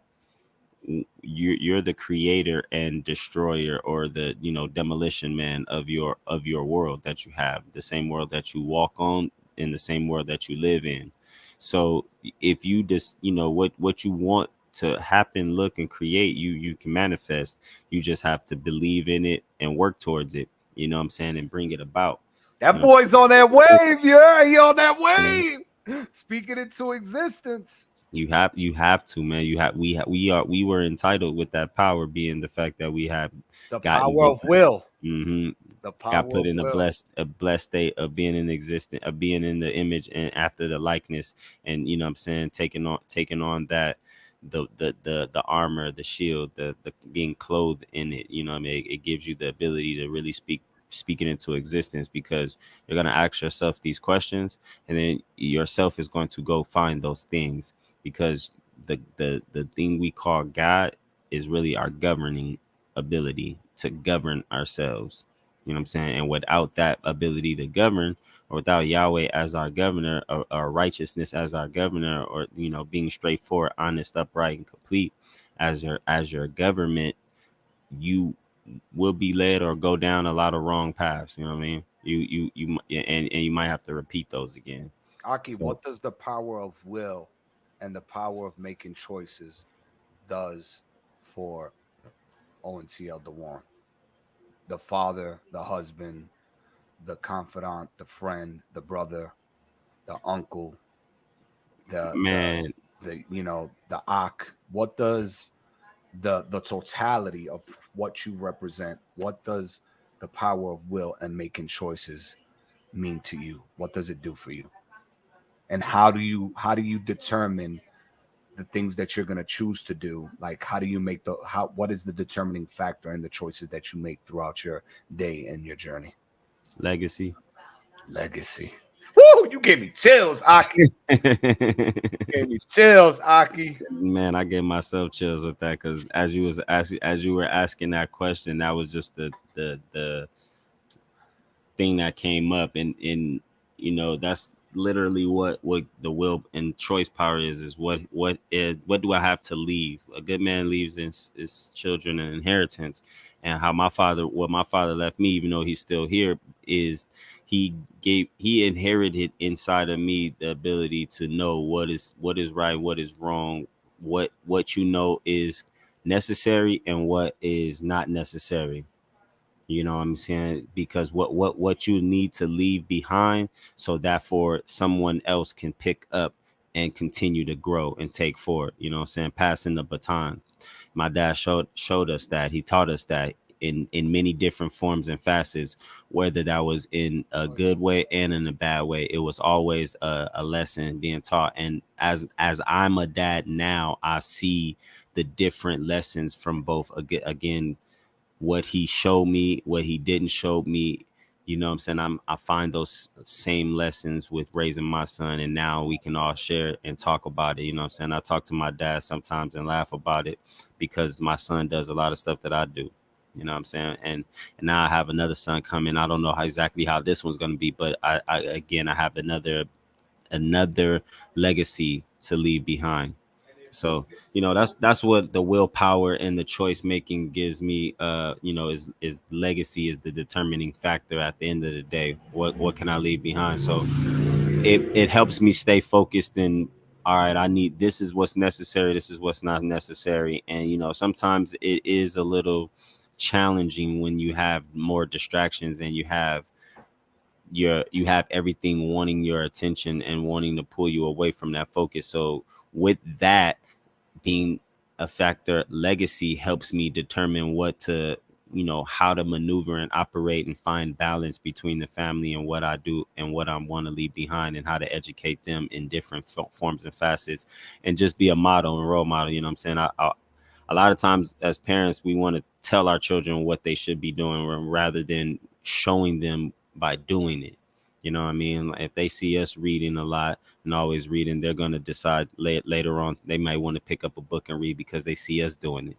you're the creator and destroyer, or the demolition man of your world that you have, the same world that you walk on, in the same world that you live in. So if you just, what you want to happen, look, and create, you can manifest. You just have to believe in it and work towards it. You know what I'm saying? And bring it about. That boy's on that wave. He on that wave. Speaking into existence. You have to, man. We were entitled with that power, being the fact that we have the power of will. Got put in a blessed state of being in existence, of being in the image and after the likeness, and you know what I'm saying, taking on that the armor, the shield, the being clothed in it. You know what I mean? It gives you the ability to really speak it into existence, because you're gonna ask yourself these questions, and then yourself is going to go find those things, because the thing we call God is really our governing ability to govern ourselves. You know what I'm saying? And without that ability to govern, or without Yahweh as our governor, or righteousness as our governor, or being straightforward, honest, upright, and complete as your government, you will be led or go down a lot of wrong paths. You know what I mean? You might have to repeat those again. Aki, what does the power of will and the power of making choices does for ONTL Dewan? The father, the husband, the confidant, the friend, the brother, the uncle, the Man, the ak? What does the totality of what you represent? What does the power of will and making choices mean to you? What does it do for you? And how do you determine the things that you're going to choose to do? Like, how do you make what is the determining factor in the choices that you make throughout your day and your journey? legacy. Legacy. Woo! You gave me chills, Aki. Gave me chills, Aki. Man, I gave myself chills with that because as you were asking that question, that was just the thing that came up, and that's literally what the will and choice power is what do I have to leave? A good man leaves his children an inheritance, and what my father left me, even though he's still here, is he inherited inside of me the ability to know what is right, what is wrong, what is necessary and what is not necessary. You know what I'm saying? Because what you need to leave behind, so that for someone else can pick up and continue to grow and take forward. You know what I'm saying? Passing the baton. My dad showed us that. He taught us that in many different forms and facets, whether that was in a good way and in a bad way. It was always a lesson being taught. And as I'm a dad now, I see the different lessons from both. Again, what he showed me, what he didn't show me. You know what I'm saying? I find those same lessons with raising my son, and now we can all share and talk about it. You know what I'm saying? I talk to my dad sometimes and laugh about it because my son does a lot of stuff that I do. You know what I'm saying? And now I have another son coming. I don't know exactly how this one's going to be, but I have another legacy to leave behind. So, that's what the willpower and the choice making gives me. Is legacy is the determining factor at the end of the day. What can I leave behind? So it helps me stay focused. And all right, this is what's necessary, this is what's not necessary. And sometimes it is a little challenging when you have more distractions and you have everything wanting your attention and wanting to pull you away from that focus. So with that being a factor, legacy helps me determine how to maneuver and operate and find balance between the family and what I do and what I want to leave behind, and how to educate them in different forms and facets, and just be a model and role model. You know what I'm saying? A lot of times as parents, we want to tell our children what they should be doing rather than showing them by doing it. You know what I mean? If they see us reading a lot and always reading, they're going to decide later on they might want to pick up a book and read because they see us doing it.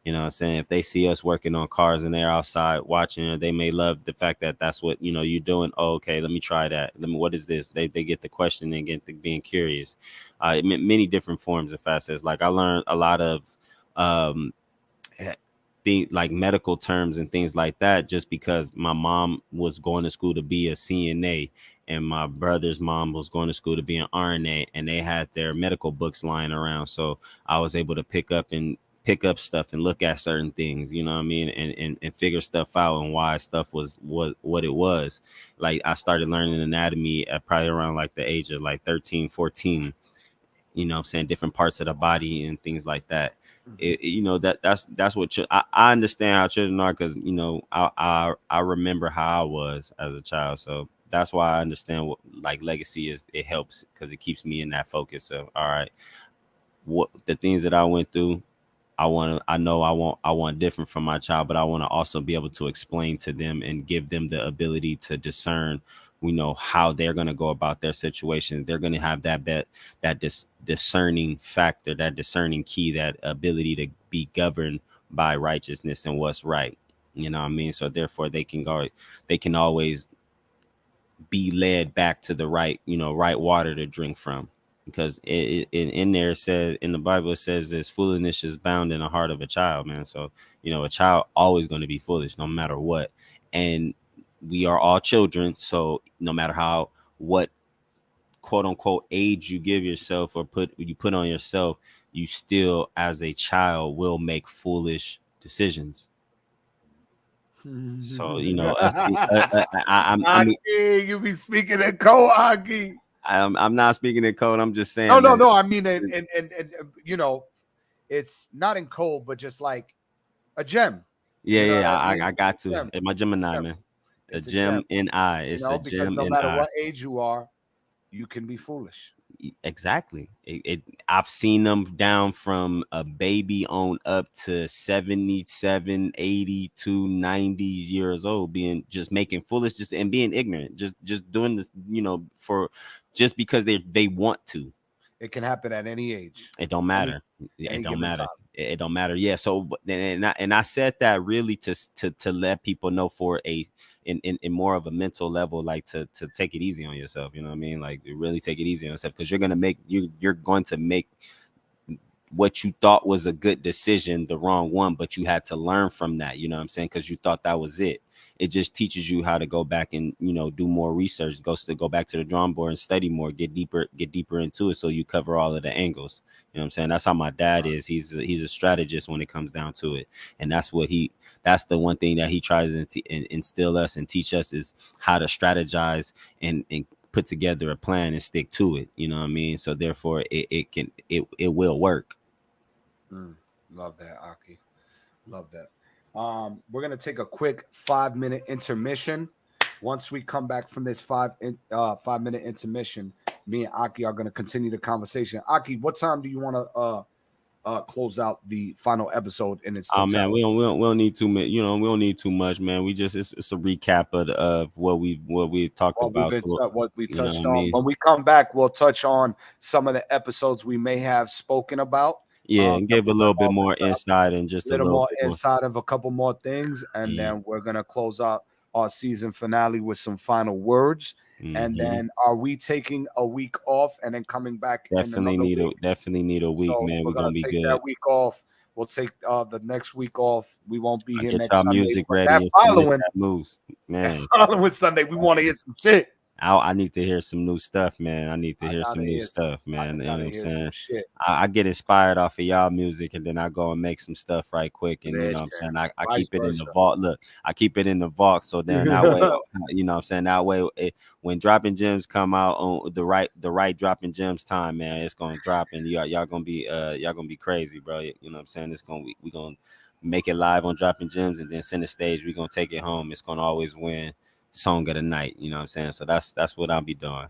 You know what I'm saying? If they see us working on cars and they're outside watching it, they may love the fact that that's what, you're doing. Oh, okay, let me try that. What is this? They get the question and get to being curious. Many different forms of facets. Like I learned a lot of like medical terms and things like that, just because my mom was going to school to be a CNA and my brother's mom was going to school to be an RNA, and they had their medical books lying around. So I was able to pick up stuff and look at certain things, you know what I mean? And figure stuff out and why stuff was what it was. Like I started learning anatomy at probably around like the age of like 13, 14, you know what I'm saying? Different parts of the body and things like that. That's what I understand how children are, because I remember how I was as a child. So that's why I understand what like legacy is. It helps because it keeps me in that focus. So all right, what the things that I went through, I want different from my child, but I want to also be able to explain to them and give them the ability to discern, how they're going to go about their situation. They're going to have that discerning factor, that discerning key, that ability to be governed by righteousness and what's right. You know what I mean? So therefore they can always be led back to the right water to drink from. Because in there says, in the Bible, it says this foolishness is bound in the heart of a child, man. So, a child always going to be foolish no matter what. And we are all children. So no matter what quote unquote age you give yourself or put on yourself, you still as a child will make foolish decisions. So you know, I mean, Aki, you be speaking in code, Aki. I'm not speaking in code. I'm just saying. No. I mean, and you know, it's not in code, but just like a gem. Yeah, You know yeah. what I mean? I got to. Gem. It's my Gemini, Gem. man. It's A gem in I. You It's know, a because gem no in matter I. what age you are, you can be foolish. Exactly. I've seen them down from a baby on up to 77, 82, 90 years old, being just making foolish and being ignorant, just doing this, you know, for just because they want to. It can happen at any age. It don't matter. It don't matter. It don't matter. Yeah. So and I said that really to let people know for in more of a mental level, like to take it easy on yourself. You know what I mean? Like really take it easy on yourself, because you're going to make what you thought was a good decision the wrong one, but you had to learn from that. You know what I'm saying? Because you thought that was it. It just teaches you how to go back and, you know, do more research, go back to the drawing board and study more, get deeper into it, so you cover all of the angles. You know what I'm saying? That's how my dad is. He's a strategist when it comes down to it, and that's the one thing that he tries to instill us and teach us, is how to strategize and put together a plan and stick to it. You know what I mean? So therefore, it will work. Love that, Aki. Love that. We're gonna take a quick 5-minute intermission. Once we come back from this 5-minute intermission, me and Aki are gonna continue the conversation. Aki, what time do you want to close out the final episode in its totality? Oh man, we don't need too much. You know, we don't need too much, man. We just it's a recap of what we talked about, what we touched on. I mean? When we come back, we'll touch on some of the episodes we may have spoken about. Yeah, and give a little bit more insight and just a little more bit insight of a couple more things, and then we're gonna close out our season finale with some final words. And then, are we taking a week off and then coming back? Definitely need a week, so man. We're gonna be good. That week off. We'll take the next week off. We won't be here next Sunday. Music ready. That following moves, man. Following Sunday, we want to hear some shit. I need to hear some new stuff, man. I need to hear some new stuff, man. You know what I'm saying? I get inspired off of y'all music, and then I go and make some stuff right quick. And you know what I'm saying? I keep it in the vault. Look, I keep it in the vault. So then that way, you know what I'm saying? That way, when Dropping Gems come out on the right Dropping Gems time, man, it's gonna drop, and y'all gonna be crazy, bro. You know what I'm saying? We gonna make it live on Dropping Gems, and then center stage, we gonna take it home. It's gonna always win song of the night. You know what I'm saying? So that's what I'll be doing.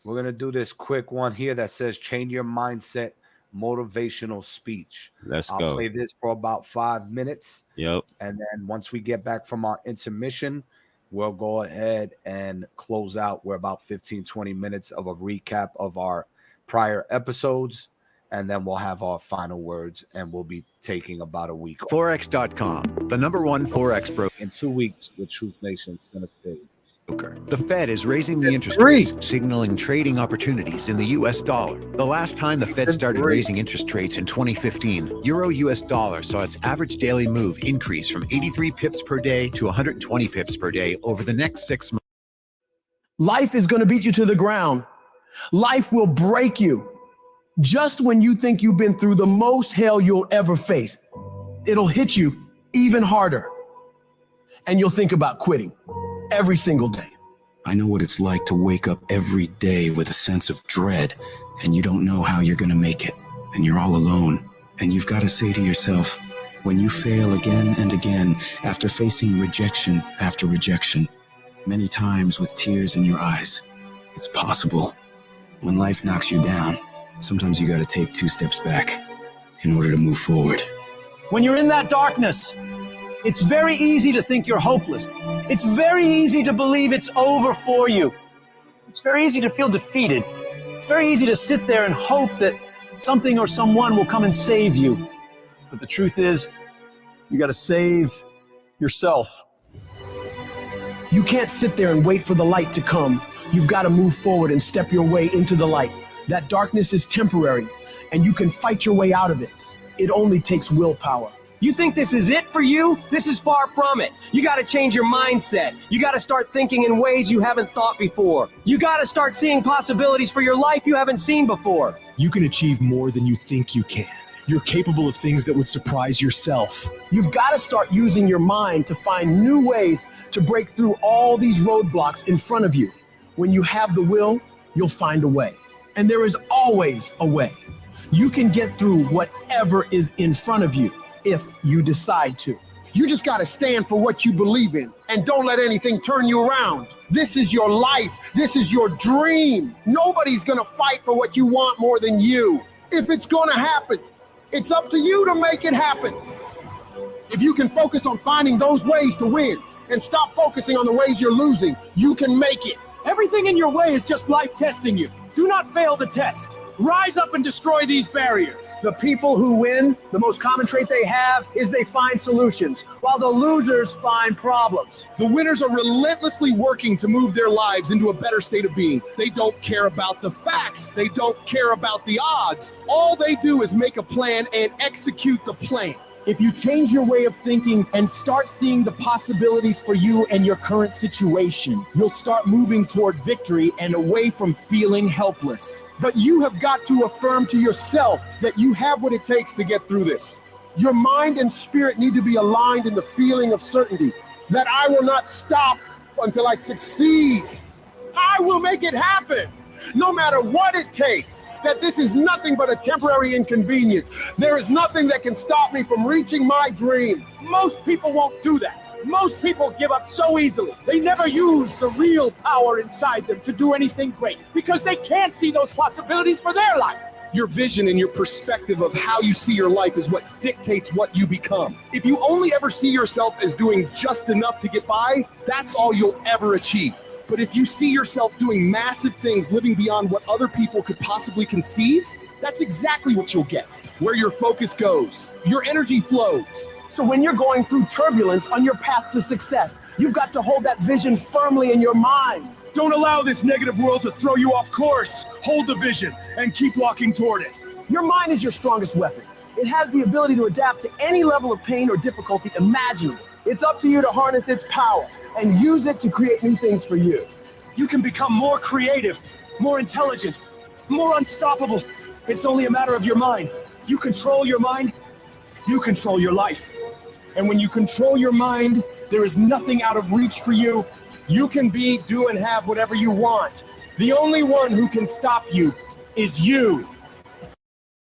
We're gonna do this quick one here that says change your mindset, motivational speech. I'll go. Play this for about 5 minutes. Yep. And then once we get back from our intermission, we'll go ahead and close out. We're about 15-20 minutes of a recap of our prior episodes, and then we'll have our final words, and we'll be taking about a week. Forex.com, the #1 Forex broker. In 2 weeks with Truth Nation Center Stage. The Fed is raising the interest rates, signaling trading opportunities in the U.S. dollar. The last time the Fed started raising interest rates in 2015, Euro-US dollar saw its average daily move increase from 83 pips per day to 120 pips per day over the next 6 months. Life is going to beat you to the ground. Life will break you. Just when you think you've been through the most hell you'll ever face, it'll hit you even harder. And you'll think about quitting every single day. I know what it's like to wake up every day with a sense of dread, and you don't know how you're going to make it, and you're all alone. And you've got to say to yourself, when you fail again and again, after facing rejection after rejection, many times with tears in your eyes, it's possible. When life knocks you down, sometimes you got to take 2 steps back in order to move forward. When you're in that darkness, it's very easy to think you're hopeless. It's very easy to believe it's over for you. It's very easy to feel defeated. It's very easy to sit there and hope that something or someone will come and save you. But the truth is, you got to save yourself. You can't sit there and wait for the light to come. You've got to move forward and step your way into the light. That darkness is temporary, and you can fight your way out of it. It only takes willpower. You think this is it for you? This is far from it. You got to change your mindset. You got to start thinking in ways you haven't thought before. You got to start seeing possibilities for your life you haven't seen before. You can achieve more than you think you can. You're capable of things that would surprise yourself. You've got to start using your mind to find new ways to break through all these roadblocks in front of you. When you have the will, you'll find a way. And there is always a way. You can get through whatever is in front of you if you decide to. You just got to stand for what you believe in and don't let anything turn you around. This is your life. This is your dream. Nobody's going to fight for what you want more than you. If it's going to happen, it's up to you to make it happen. If you can focus on finding those ways to win and stop focusing on the ways you're losing, you can make it. Everything in your way is just life testing you. Do not fail the test. Rise up and destroy these barriers. The people who win, the most common trait they have is they find solutions, while the losers find problems. The winners are relentlessly working to move their lives into a better state of being. They don't care about the facts. They don't care about the odds. All they do is make a plan and execute the plan. If you change your way of thinking and start seeing the possibilities for you and your current situation, you'll start moving toward victory and away from feeling helpless. But you have got to affirm to yourself that you have what it takes to get through this. Your mind and spirit need to be aligned in the feeling of certainty that I will not stop until I succeed. I will make it happen, no matter what it takes, that this is nothing but a temporary inconvenience. There is nothing that can stop me from reaching my dream. Most people won't do that. Most people give up so easily. They never use the real power inside them to do anything great because they can't see those possibilities for their life. Your vision and your perspective of how you see your life is what dictates what you become. If you only ever see yourself as doing just enough to get by, that's all you'll ever achieve. But if you see yourself doing massive things, living beyond what other people could possibly conceive, that's exactly what you'll get. Where your focus goes, your energy flows. So when you're going through turbulence on your path to success, you've got to hold that vision firmly in your mind. Don't allow this negative world to throw you off course. Hold the vision and keep walking toward it. Your mind is your strongest weapon. It has the ability to adapt to any level of pain or difficulty imaginable. It's up to you to harness its power and use it to create new things for you. You can become more creative, more intelligent, more unstoppable. It's only a matter of your mind. You control your mind, you control your life. And when you control your mind, there is nothing out of reach for you. You can be, do, and have whatever you want. The only one who can stop you is you.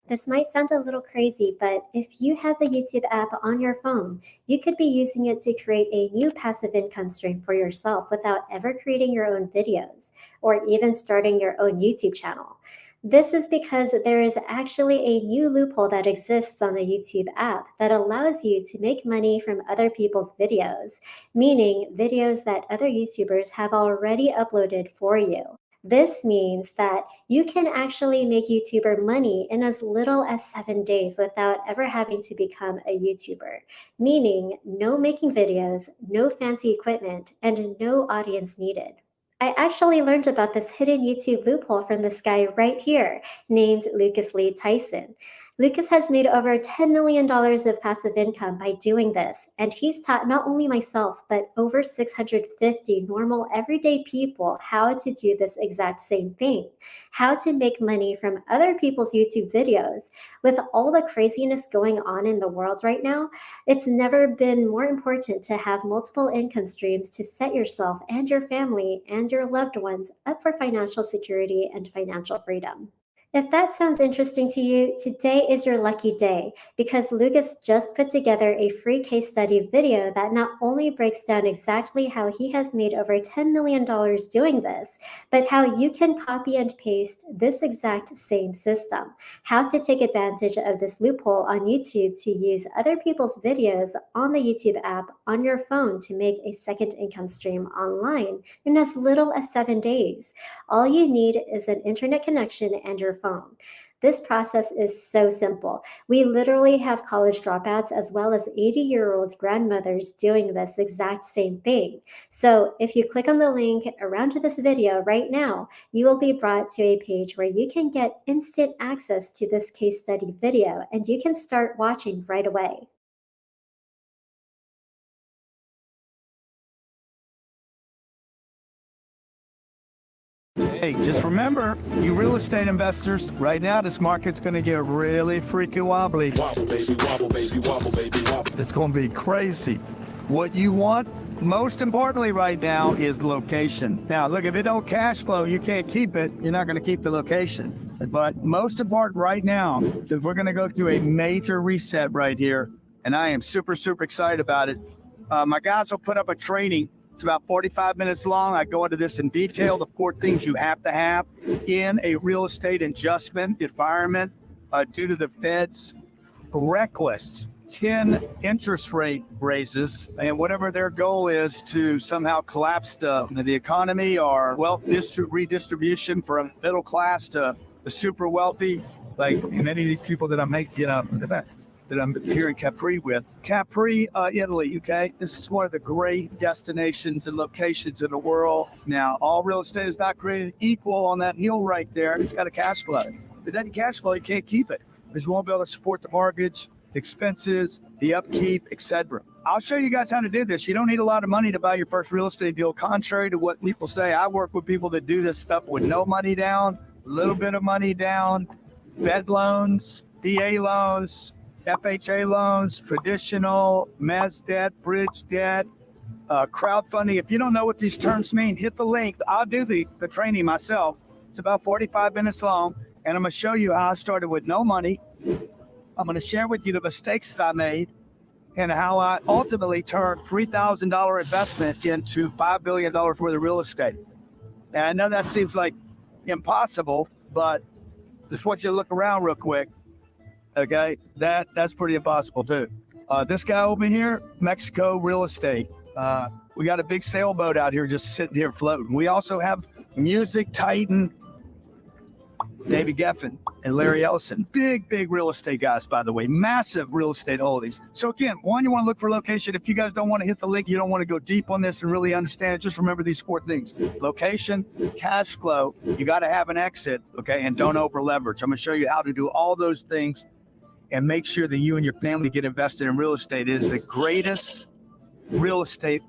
This might sound a little crazy, but if you have the YouTube app on your phone, you could be using it to create a new passive income stream for yourself without ever creating your own videos or even starting your own YouTube channel. This is because there is actually a new loophole that exists on the YouTube app that allows you to make money from other people's videos, meaning videos that other YouTubers have already uploaded for you. This means that you can actually make YouTuber money in as little as 7 days without ever having to become a YouTuber, meaning no making videos, no fancy equipment, and no audience needed. I actually learned about this hidden YouTube loophole from this guy right here named Lucas Lee Tyson. Lucas has made over $10 million of passive income by doing this, and he's taught not only myself, but over 650 normal everyday people how to do this exact same thing, how to make money from other people's YouTube videos. With all the craziness going on in the world right now, it's never been more important to have multiple income streams to set yourself and your family and your loved ones up for financial security and financial freedom. If that sounds interesting to you, today is your lucky day because Lucas just put together a free case study video that not only breaks down exactly how he has made over $10 million doing this, but how you can copy and paste this exact same system, how to take advantage of this loophole on YouTube to use other people's videos on the YouTube app on your phone to make a second income stream online in as little as 7 days. All you need is an internet connection and your phone. This process is so simple. We literally have college dropouts as well as 80-year-old grandmothers doing this exact same thing. So if you click on the link around this video right now, you will be brought to a page where you can get instant access to this case study video and you can start watching right away. Hey, just remember, you real estate investors, right now this market's going to get really freaking wobbly. Wobble, baby, wobble, baby, wobble, baby, wobble. It's going to be crazy. What you want, most importantly right now, is location. Now, look, if it don't cash flow, you can't keep it. You're not going to keep the location. But most important right now, is we're going to go through a major reset right here, and I am super, super excited about it. My guys will put up a training. It's about 45 minutes long. I go into this in detail, the 4 things you have to have in a real estate adjustment environment due to the Fed's reckless 10 interest rate raises and whatever their goal is to somehow collapse the economy or wealth redistribution from middle class to the super wealthy, like many of these people that I'm here in Capri with. Capri, Italy, okay? This is one of the great destinations and locations in the world. Now, all real estate is not created equal on that hill right there. It's got a cash flow. If it doesn't cash flow, you can't keep it because you won't be able to support the mortgage, the expenses, the upkeep, etc. I'll show you guys how to do this. You don't need a lot of money to buy your first real estate deal. Contrary to what people say, I work with people that do this stuff with no money down, a little bit of money down, Fed loans, VA loans, FHA loans, traditional, mezz debt, bridge debt, crowdfunding. If you don't know what these terms mean, hit the link. I'll do the training myself. It's about 45 minutes long, and I'm going to show you how I started with no money. I'm going to share with you the mistakes that I made and how I ultimately turned $3,000 investment into $5 billion worth of real estate. And I know that seems like impossible, but just want you to look around real quick. Okay, that's pretty impossible too. This guy over here, Mexico real estate. We got a big sailboat out here just sitting here floating. We also have music titan David Geffen and Larry Ellison. Big real estate guys, by the way. Massive real estate holdings. So again, one, you want to look for location. If you guys don't want to hit the link, you don't want to go deep on this and really understand it, just remember these 4 things. Location, cash flow, you got to have an exit, okay, and don't over leverage. I'm going to show you how to do all those things and make sure that you and your family get invested in real estate. It is the greatest real estate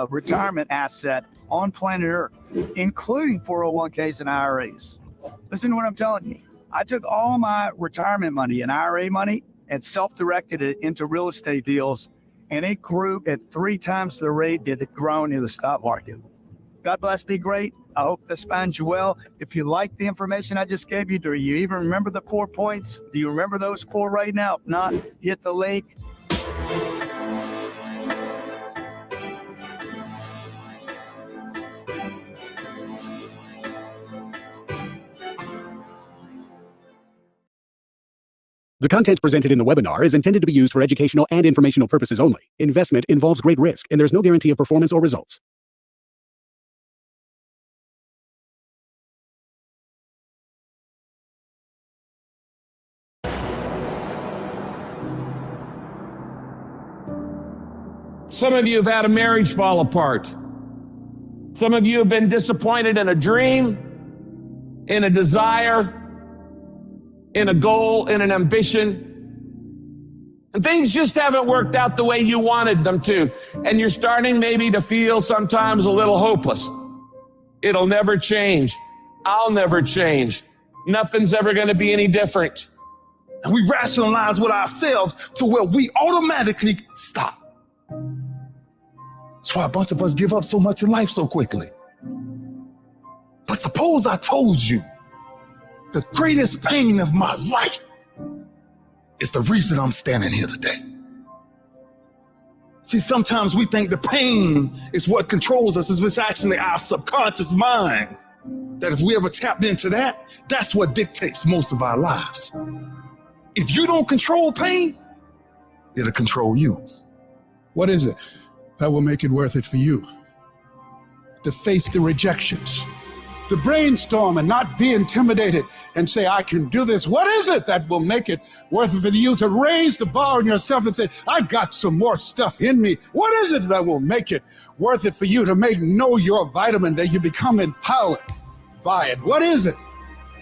retirement asset on planet Earth, including 401ks and IRAs. Listen to what I'm telling you. I took all my retirement money and IRA money and self-directed it into real estate deals, and it grew at 3 times the rate it had grown in the stock market. God bless, be great. I hope this finds you well. If you like the information I just gave you, do you even remember the 4 points? Do you remember those 4 right now? If not, hit the link. The content presented in the webinar is intended to be used for educational and informational purposes only. Investment involves great risk, and there's no guarantee of performance or results. Some of you have had a marriage fall apart. Some of you have been disappointed in a dream, in a desire, in a goal, in an ambition. And things just haven't worked out the way you wanted them to. And you're starting maybe to feel sometimes a little hopeless. It'll never change. I'll never change. Nothing's ever going to be any different. And we rationalize with ourselves to where we automatically stop. That's why a bunch of us give up so much in life so quickly. But suppose I told you the greatest pain of my life is the reason I'm standing here today. See, sometimes we think the pain is what controls us. It's actually our subconscious mind. That if we ever tapped into that, that's what dictates most of our lives. If you don't control pain, it'll control you. What is it that will make it worth it for you? To face the rejections, to brainstorm and not be intimidated and say, I can do this. What is it that will make it worth it for you to raise the bar on yourself and say, I've got some more stuff in me? What is it that will make it worth it for you to know your vitamin, that you become empowered by it? What is it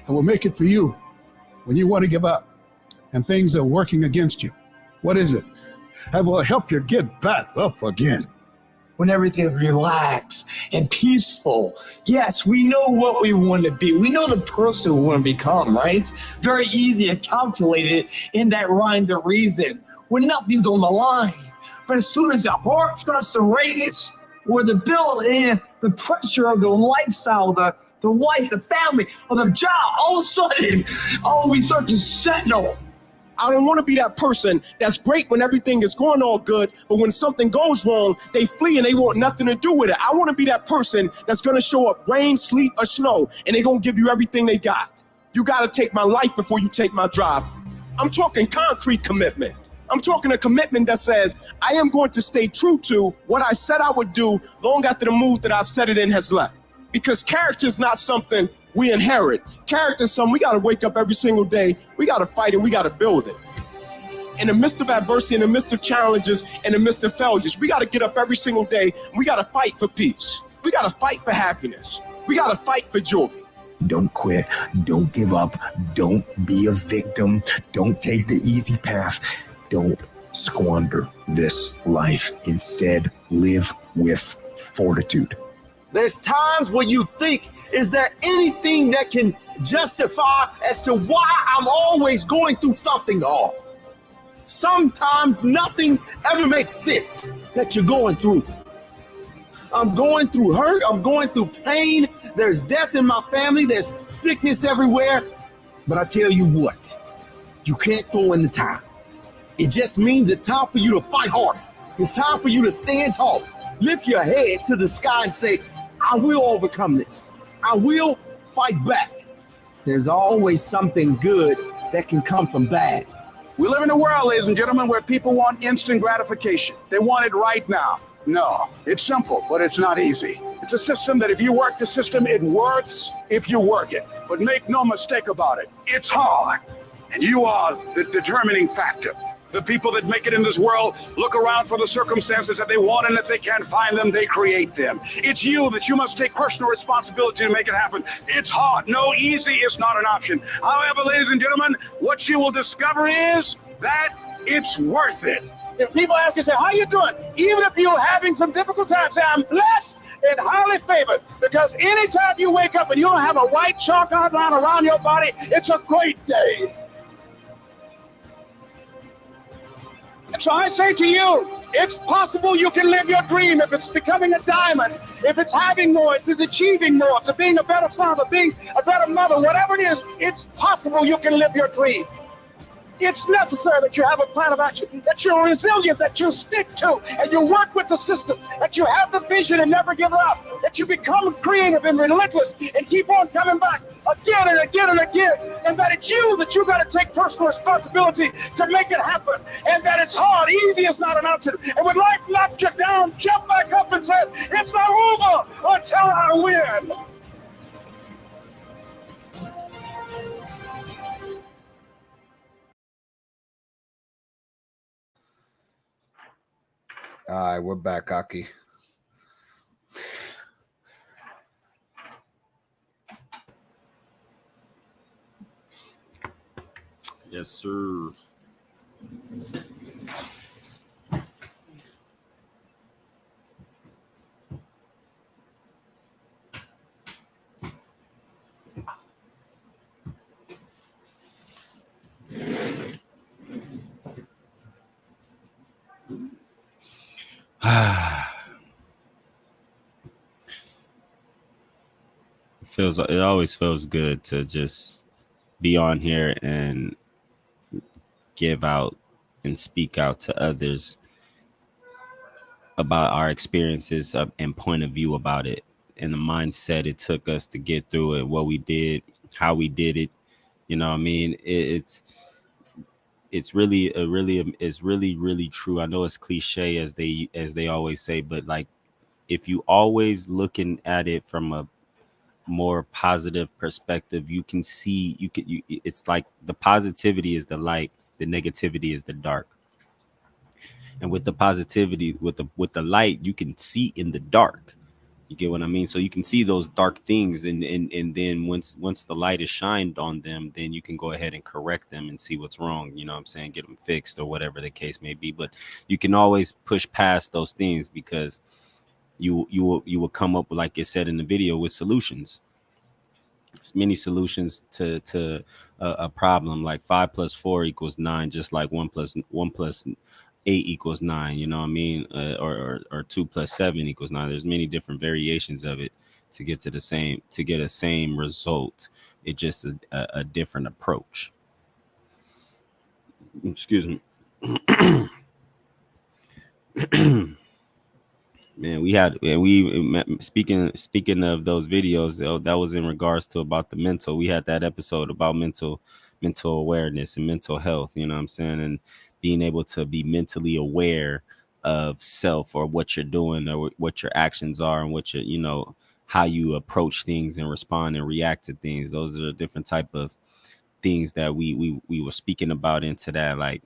that will make it for you when you want to give up and things are working against you? What is it that will help you get back up again? when everything's relaxed and peaceful. Yes, we know what we want to be. We know the person we want to become, right? Very easy to calculate it in that rhyme to reason when nothing's on the line. But as soon as the heart starts to race, or the bill and the pressure of the lifestyle, the wife, the family, or the job, all of a sudden, we start to settle. I don't want to be that person that's great when everything is going all good, but when something goes wrong, they flee and they want nothing to do with it. I want to be that person that's going to show up rain, sleet, or snow, and they're going to give you everything they got. You got to take my life before you take my drive. I'm talking concrete commitment. I'm talking a commitment that says I am going to stay true to what I said I would do long after the mood that I've set it in has left. Because character is not something we inherit. Character is something we got to wake up every single day. We got to fight and we got to build it. In the midst of adversity, in the midst of challenges, in the midst of failures, we got to get up every single day and we got to fight for peace. We got to fight for happiness. We got to fight for joy. Don't quit. Don't give up. Don't be a victim. Don't take the easy path. Don't squander this life. Instead, live with fortitude. There's times where you think, is there anything that can justify as to why I'm always going through something hard? Sometimes nothing ever makes sense that you're going through. I'm going through hurt. I'm going through pain. There's death in my family. There's sickness everywhere. But I tell you what, you can't throw in the towel. It just means it's time for you to fight hard. It's time for you to stand tall. Lift your heads to the sky and say, I will overcome this. I will fight back. There's always something good that can come from bad. We live in a world, ladies and gentlemen, where people want instant gratification. They want it right now. No, it's simple, but it's not easy. It's a system that if you work the system, it works if you work it. But make no mistake about it, it's hard. And you are the determining factor. The people that make it in this world look around for the circumstances that they want, and if they can't find them, they create them. It's you that you must take personal responsibility to make it happen. It's hard. No, easy is not an option. However, ladies and gentlemen, what you will discover is that it's worth it. If people ask you, say, how you doing? Even if you're having some difficult times, say, I'm blessed and highly favored. Because anytime you wake up and you don't have a white chalk outline around your body, it's a great day. So I say to you, it's possible you can live your dream. If it's becoming a diamond, if it's having more, it's achieving more, it's being a better father, being a better mother, whatever it is, it's possible you can live your dream. It's necessary that you have a plan of action, that you're resilient, that you stick to, and you work with the system, that you have the vision and never give up, that you become creative and relentless and keep on coming back again and again and again, and that it's you that you got to take personal responsibility to make it happen, and that it's hard. Easy is not an option. And when life knocks you down, jump back up and say, it's not over until I win. All right, we're back, Aki. Yes, sir. It always feels good to just be on here and give out and speak out to others about our experiences and point of view about it, and the mindset it took us to get through it, what we did, how we did it. You know what I mean? It's really true. I know it's cliche as they always say, but like, if you always looking at it from a more positive perspective, you can see, it's like the positivity is the light, the negativity is the dark. And with the positivity, with the light, you can see in the dark. You get what I mean? So you can see those dark things, and then once the light is shined on them, then you can go ahead and correct them and see what's wrong. You know what I'm saying? Get them fixed or whatever the case may be. But you can always push past those things, because you will come up with, like it said in the video, with solutions. There's many solutions to a problem. Like 5 + 4 = 9, just like 1 + 8 = 9. You know what I mean? Or 2 + 7 = 9. There's many different variations of it to get a same result. It's just a different approach. Excuse me. Man, speaking of those videos, that was in regards to about the mental. We had that episode about mental awareness and mental health, you know what I'm saying, and being able to be mentally aware of self, or what you're doing, or what your actions are, and what you know, how you approach things and respond and react to things. Those are different type of things that we were speaking about into that, like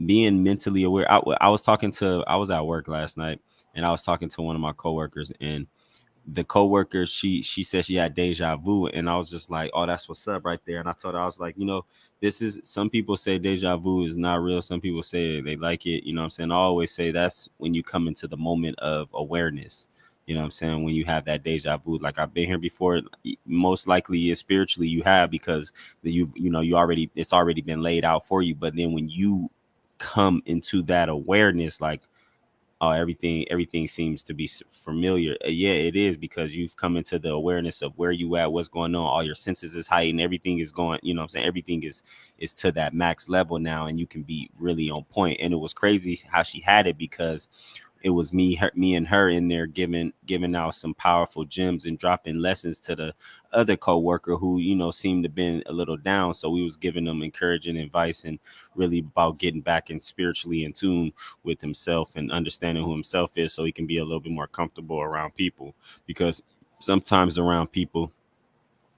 being mentally aware. I was at work last night, and I was talking to one of my coworkers, and the coworker, she said she had deja vu, and I was just like, oh, that's what's up right there. And I told her, I was like, you know, this is, some people say deja vu is not real, some people say they like it, you know what I'm saying? I always say that's when you come into the moment of awareness. You know what I'm saying? When you have that deja vu, like I've been here before, most likely spiritually you have, because it's already been laid out for you. But then when you come into that awareness, like, oh, everything seems to be familiar. Yeah, it is, because you've come into the awareness of where you at, what's going on. All your senses is heightened. Everything is going, you know what I'm saying? Everything is to that max level now, and you can be really on point. And it was crazy how she had it, because it was me and her in there giving out some powerful gems and dropping lessons to the other coworker who, you know, seemed to been a little down. So we was giving them encouraging advice, and really about getting back and spiritually in tune with himself and understanding who himself is, so he can be a little bit more comfortable around people. Because sometimes around people,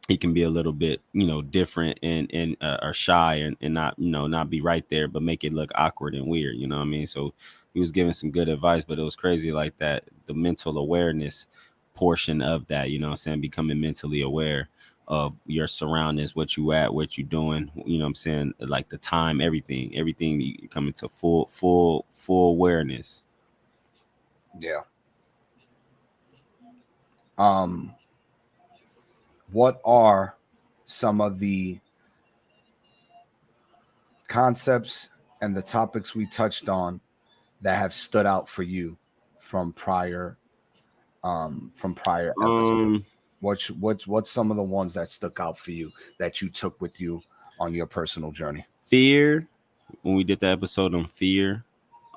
he can be a little bit, you know, different and or shy, and not, you know, not be right there, but make it look awkward and weird. You know what I mean? So he was giving some good advice, but it was crazy, like that, the mental awareness portion of that, you know what I'm saying? Becoming mentally aware of your surroundings, what you at, what you doing, you know what I'm saying? Like the time, everything you come into full awareness. Yeah. What are some of the concepts and the topics we touched on that have stood out for you from prior episodes? What's some of the ones that stuck out for you that you took with you on your personal journey? Fear. When we did the episode on fear,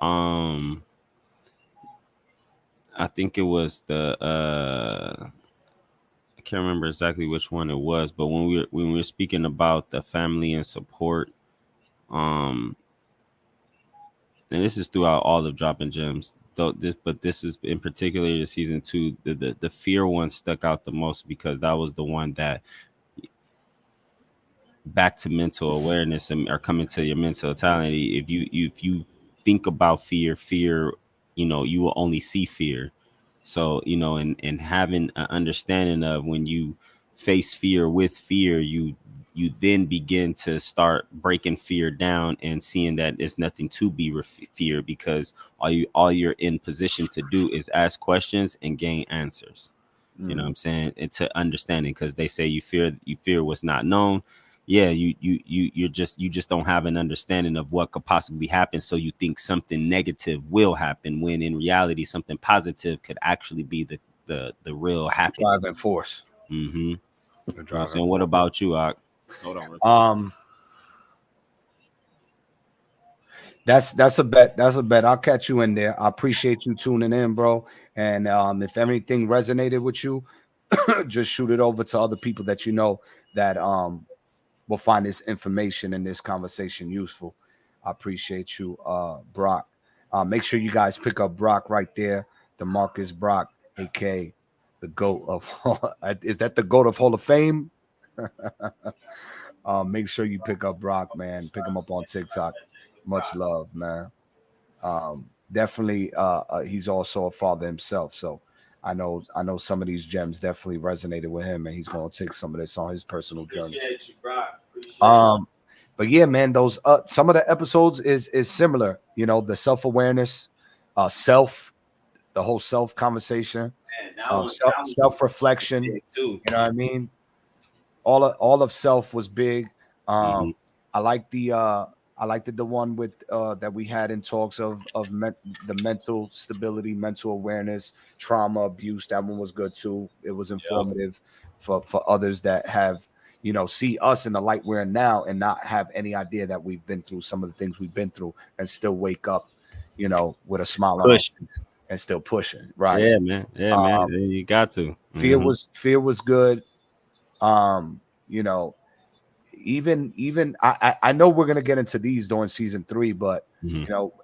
I think it was the I can't remember exactly which one it was, but when we were speaking about the family and support, and this is throughout all of Dropping Gems, but this is in particular the season 2, the fear one stuck out the most, because that was the one that, back to mental awareness or coming to your mentality. If you think about fear, you know, you will only see fear. So, you know, and having an understanding of when you face fear with fear, you then begin to start breaking fear down and seeing that there's nothing to be feared, because all you're in position to do is ask questions and gain answers. You know what I'm saying? And to understanding, because they say you fear what's not known. Yeah, you just don't have an understanding of what could possibly happen, so you think something negative will happen, when in reality something positive could actually be the real happen. Driving force. And what about you, Ak? Hold on. That's a bet. I'll catch you in there. I appreciate you tuning in, bro. And if anything resonated with you, just shoot it over to other people that you know that will find this information and this conversation useful. I appreciate you, Brock. Make sure you guys pick up Brock right there. DeMarcus Brock, aka the GOAT of is that the GOAT of Hall of Fame? Make sure you pick up Brock, man. Pick him up on TikTok. Much love, man. Definitely he's also a father himself, so I know some of these gems definitely resonated with him, and he's going to take some of this on his personal journey. Appreciate you, Brock. But yeah, man, those some of the episodes is similar, you know, the self-awareness, self the whole self conversation, now self reflection. You know what I mean? All of self was big. I like the one with that we had in talks of the mental stability, mental awareness, trauma, abuse. That one was good too. It was informative for others that have, see us in the light we're in now and not have any idea that we've been through some of the things we've been through and still wake up, with a smile on and still pushing. Right. Yeah, man. Yeah, man. You got to. Fear was good. Even I know we're gonna get into these during season 3, but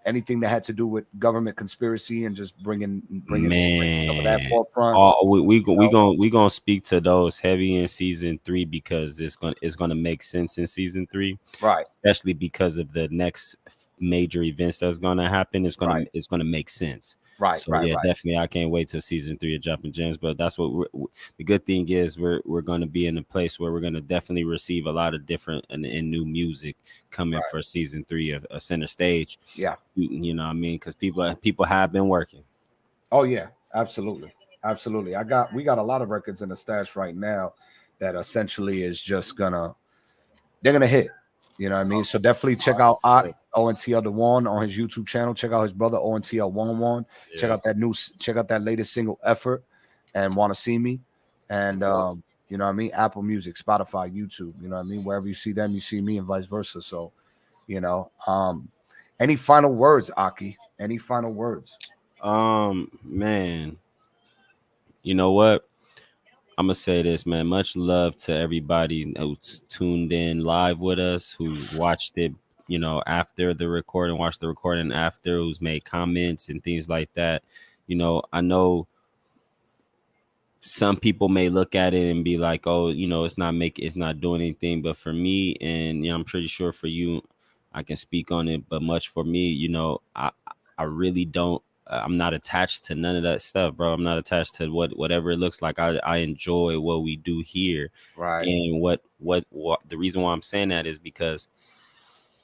anything that had to do with government conspiracy and just bringing some of that forefront. We gonna speak to those heavy in season 3 because it's gonna make sense in season 3, right? Especially because of the next major events that's gonna happen. It's gonna make sense. Right. So definitely. I can't wait till season 3 of Dropping Gems. But that's what the good thing is. We're going to be in a place where we're going to definitely receive a lot of different and new music coming for season 3 of Center Stage. Yeah, you know what I mean, because people have been working. Oh yeah, absolutely. We got a lot of records in the stash right now that essentially is just they're gonna hit. You know what I mean? So definitely check out ONTL The One on his YouTube channel. Check out his brother ONTL 101. Check out that latest single Effort and Wanna See Me. And you know what I mean? Apple Music, Spotify, YouTube. You know what I mean? Wherever you see them, you see me, and vice versa. So, any final words, Aki? Any final words? Man, you know what? I'm gonna say this, man. Much love to everybody who's tuned in live with us, who watched it, after the recording, watched the recording after, who's made comments and things like that. I know some people may look at it and be like, oh, it's not doing anything. But for me, and I'm pretty sure for you, I can speak on it. But much for me, I really don't. I'm not attached to none of that stuff, bro. I'm not attached to whatever it looks like. I enjoy what we do here, right? And what the reason why I'm saying that is because,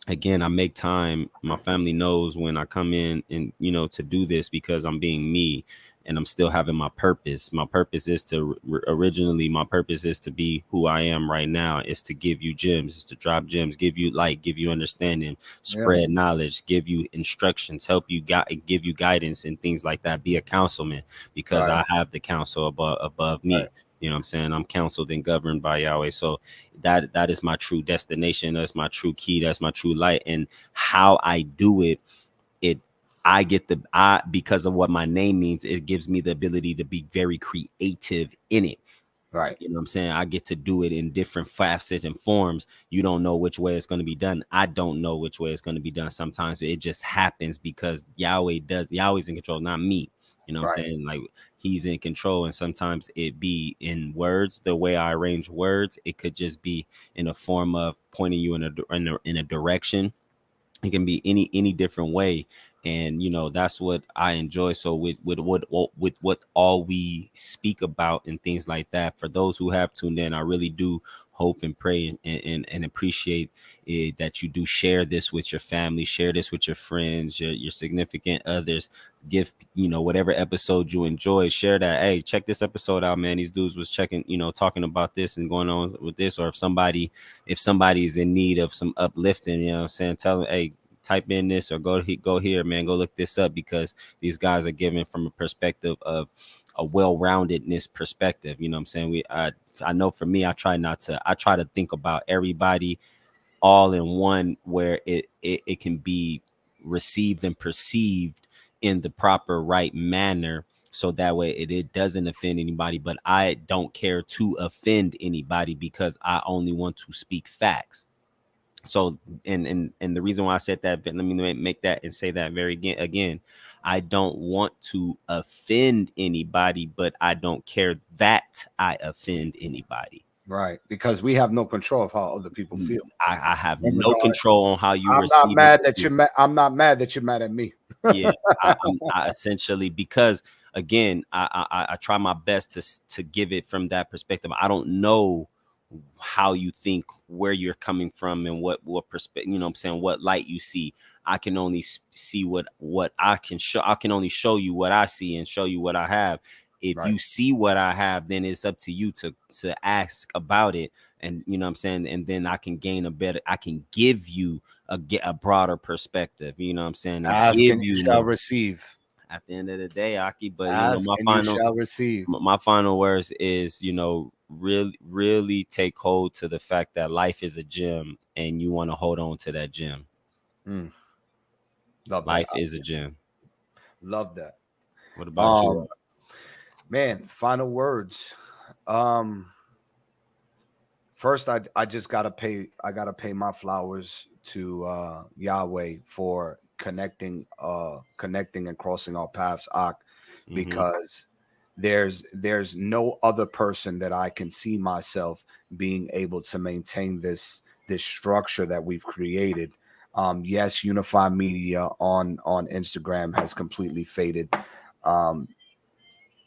again, I make time. My family knows when I come in and to do this because I'm being me, and I'm still having my purpose. My purpose is to my purpose is to be who I am right now. Is to give you gems, is to drop gems, give you light, give you understanding, spread knowledge, give you instructions, help you give you guidance and things like that. Be a councilman because I have the council above me. Right. You know what I'm saying? I'm counseled and governed by Yahweh. So that is my true destination. That's my true key. That's my true light. And how I do it, I get because of what my name means, it gives me the ability to be very creative in it. Right. You know what I'm saying? I get to do it in different facets and forms. You don't know which way it's going to be done. I don't know which way it's going to be done. Sometimes it just happens because Yahweh's in control, not me. You know what I'm saying? Like, he's in control. And sometimes it be in words, the way I arrange words. It could just be in a form of pointing you in a direction. It can be any different way. And that's what I enjoy. So with what all we speak about and things like that, for those who have tuned in, I really do hope and pray and appreciate it, that you do share this with your family, share this with your friends, your significant others. Give whatever episode you enjoy, share that. Hey, check this episode out, man. These dudes was talking about this and going on with this. Or if somebody's in need of some uplifting, what I'm saying, tell them, hey, type in this or go here, man. Go look this up, because these guys are giving from a perspective of a well-roundedness perspective. You know what I'm saying? I know for me, I try to think about everybody all in one, where it can be received and perceived in the proper right manner. So that way it doesn't offend anybody, but I don't care to offend anybody because I only want to speak facts. So, and the reason why I said that, let me make that and say that again, I don't want to offend anybody, but I don't care that I offend anybody. Right, because we have no control of how other people feel. I have no control on how you I'm receive. Not mad that you're I'm not mad that you're mad at me. Yeah, I essentially, because again, I try my best to give it from that perspective. I don't know how you think, where you're coming from, and what perspective, you know what I'm saying, what light you see. I can only see what I can show. I can only show you what I see and show you what I have. If you see what I have, then it's up to you to ask about it. And you know what I'm saying? And then I can I can give you a broader perspective. You know what I'm saying? Ask and you shall receive. At the end of the day, Aki, but ask and you shall receive. My final words is, you know, really take hold to the fact that life is a gym and you want to hold on to that gym. Life is a gym. Love that. What about you? Man, final words. First, I just gotta pay my flowers to Yahweh for connecting and crossing our paths, because there's no other person that I can see myself being able to maintain this structure that we've created. Yes, Unify Media on Instagram has completely faded,